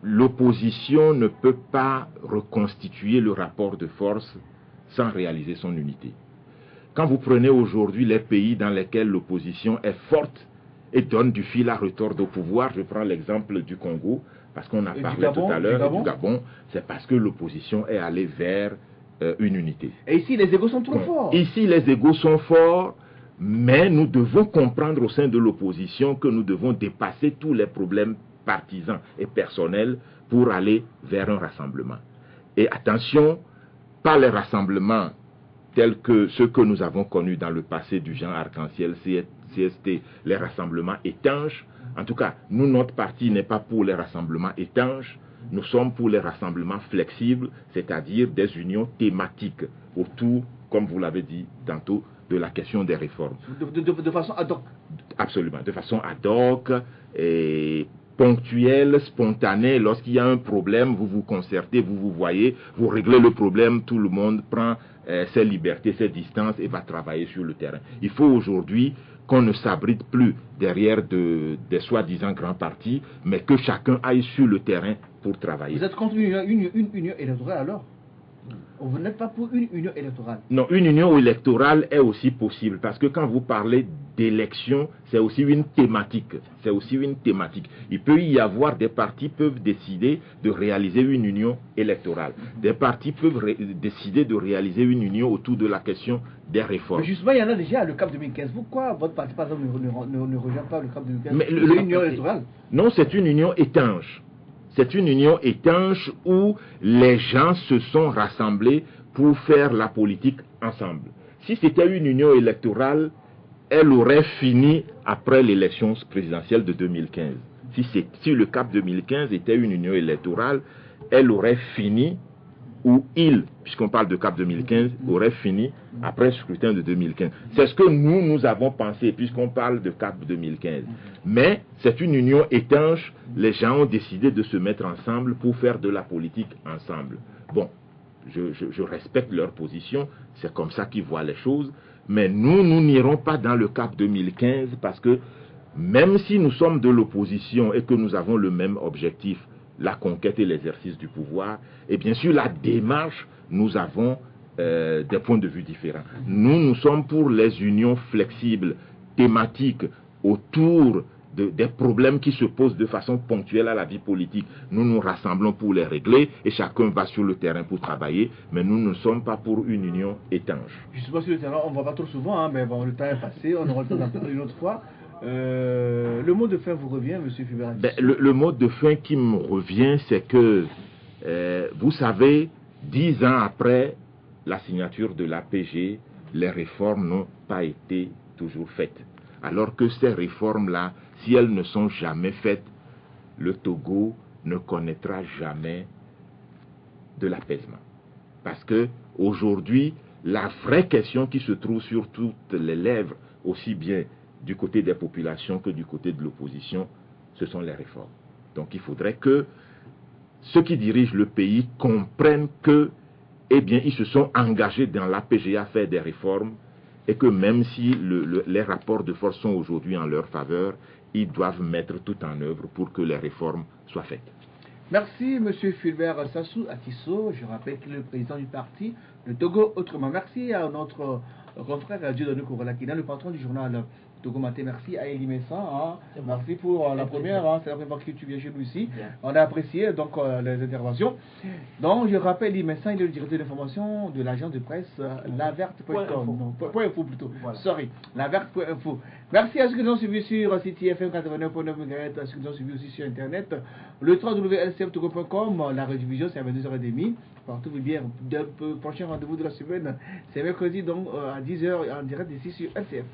l'opposition ne peut pas reconstituer le rapport de force sans réaliser son unité. Quand vous prenez aujourd'hui les pays dans lesquels l'opposition est forte et donne du fil à retordre au pouvoir, je prends l'exemple du Congo, parce qu'on a parlé tout à l'heure du Gabon, c'est parce que l'opposition est allée vers une unité. Et ici, les égos sont trop forts. Ici, les égos sont forts, mais nous devons comprendre au sein de l'opposition que nous devons dépasser tous les problèmes partisans et personnels pour aller vers un rassemblement. Et attention, pas les rassemblements tels que ceux que nous avons connus dans le passé du genre Arc-en-Ciel, CST, les rassemblements étanches. En tout cas, nous, notre parti n'est pas pour les rassemblements étanches, nous sommes pour les rassemblements flexibles, c'est-à-dire des unions thématiques autour, comme vous l'avez dit tantôt, de la question des réformes. De façon ad hoc. Absolument, de façon ad hoc et ponctuelle, spontanée. Lorsqu'il y a un problème, vous vous concertez, vous vous voyez, vous réglez le problème, tout le monde prend ses libertés, ses distances et va travailler sur le terrain. Il faut aujourd'hui qu'on ne s'abrite plus derrière des soi-disant grands partis, mais que chacun aille sur le terrain pour travailler. Vous êtes contre une union électorale alors? Vous n'êtes pas pour une union électorale? Non, une union électorale est aussi possible, parce que quand vous parlez d'élection, c'est aussi une thématique. C'est aussi une thématique. Il peut y avoir des partis peuvent décider de réaliser une union électorale. Des partis peuvent décider de réaliser une union autour de la question des réformes. Mais justement, il y en a déjà le CAP 2015. Pourquoi votre parti, par exemple, ne rejoint pas le CAP 2015? Mais l'union électorale? Non, c'est une union étanche. C'est une union étanche où les gens se sont rassemblés pour faire la politique ensemble. Si c'était une union électorale, elle aurait fini après l'élection présidentielle de 2015. Si le CAP 2015 était une union électorale, elle aurait fini, ou il, puisqu'on parle de CAP 2015, aurait fini après le scrutin de 2015. C'est ce que nous avons pensé, puisqu'on parle de CAP 2015. Mais c'est une union étanche, les gens ont décidé de se mettre ensemble pour faire de la politique ensemble. Bon, je respecte leur position, c'est comme ça qu'ils voient les choses, mais nous n'irons pas dans le CAP 2015 parce que même si nous sommes de l'opposition et que nous avons le même objectif, la conquête et l'exercice du pouvoir, et bien sûr la démarche, nous avons des points de vue différents. Nous sommes pour les unions flexibles, thématiques, autour des problèmes qui se posent de façon ponctuelle à la vie politique. Nous nous rassemblons pour les régler et chacun va sur le terrain pour travailler, mais nous ne sommes pas pour une union étanche. Justement sur le terrain, on ne voit pas trop souvent, hein, mais bon, le temps est passé, on aura le temps d'en parler une autre fois. Le mot de fin vous revient, M. Fulbert? Le mot de fin qui me revient, c'est que, vous savez, 10 ans après la signature de l'APG, les réformes n'ont pas été toujours faites. Alors que ces réformes-là, si elles ne sont jamais faites, le Togo ne connaîtra jamais de l'apaisement. Parce que aujourd'hui, la vraie question qui se trouve sur toutes les lèvres, aussi bien du côté des populations que du côté de l'opposition, ce sont les réformes. Donc il faudrait que ceux qui dirigent le pays comprennent que, eh bien, ils se sont engagés dans l'APG à faire des réformes et que même si les rapports de force sont aujourd'hui en leur faveur, ils doivent mettre tout en œuvre pour que les réformes soient faites. Merci, M. Fulbert Sassou Atisso. Je rappelle qu'il est le président du parti, le Togo Autrement. Merci à notre confrère Dieudonné Korolakina, le patron du journal Togo Matin. Merci à Elie Messan. Hein. Merci pour la première. Hein. C'est la première fois que tu viens chez nous ici. On a apprécié donc les interventions. Donc, je rappelle, Elie Messan, il est le directeur d'information de l'agence de presse laverte.com. Point info plutôt. Voilà. Sorry, laverte.info. Merci à ceux qui nous ont suivis sur CityFM 89.9 MHz, à ceux qui nous ont suivis aussi sur Internet. Le www.lcftogo.com, la rediffusion c'est à 22h30. Partout bien. Le prochain rendez-vous de la semaine, c'est mercredi donc à 10h en direct ici sur LCF.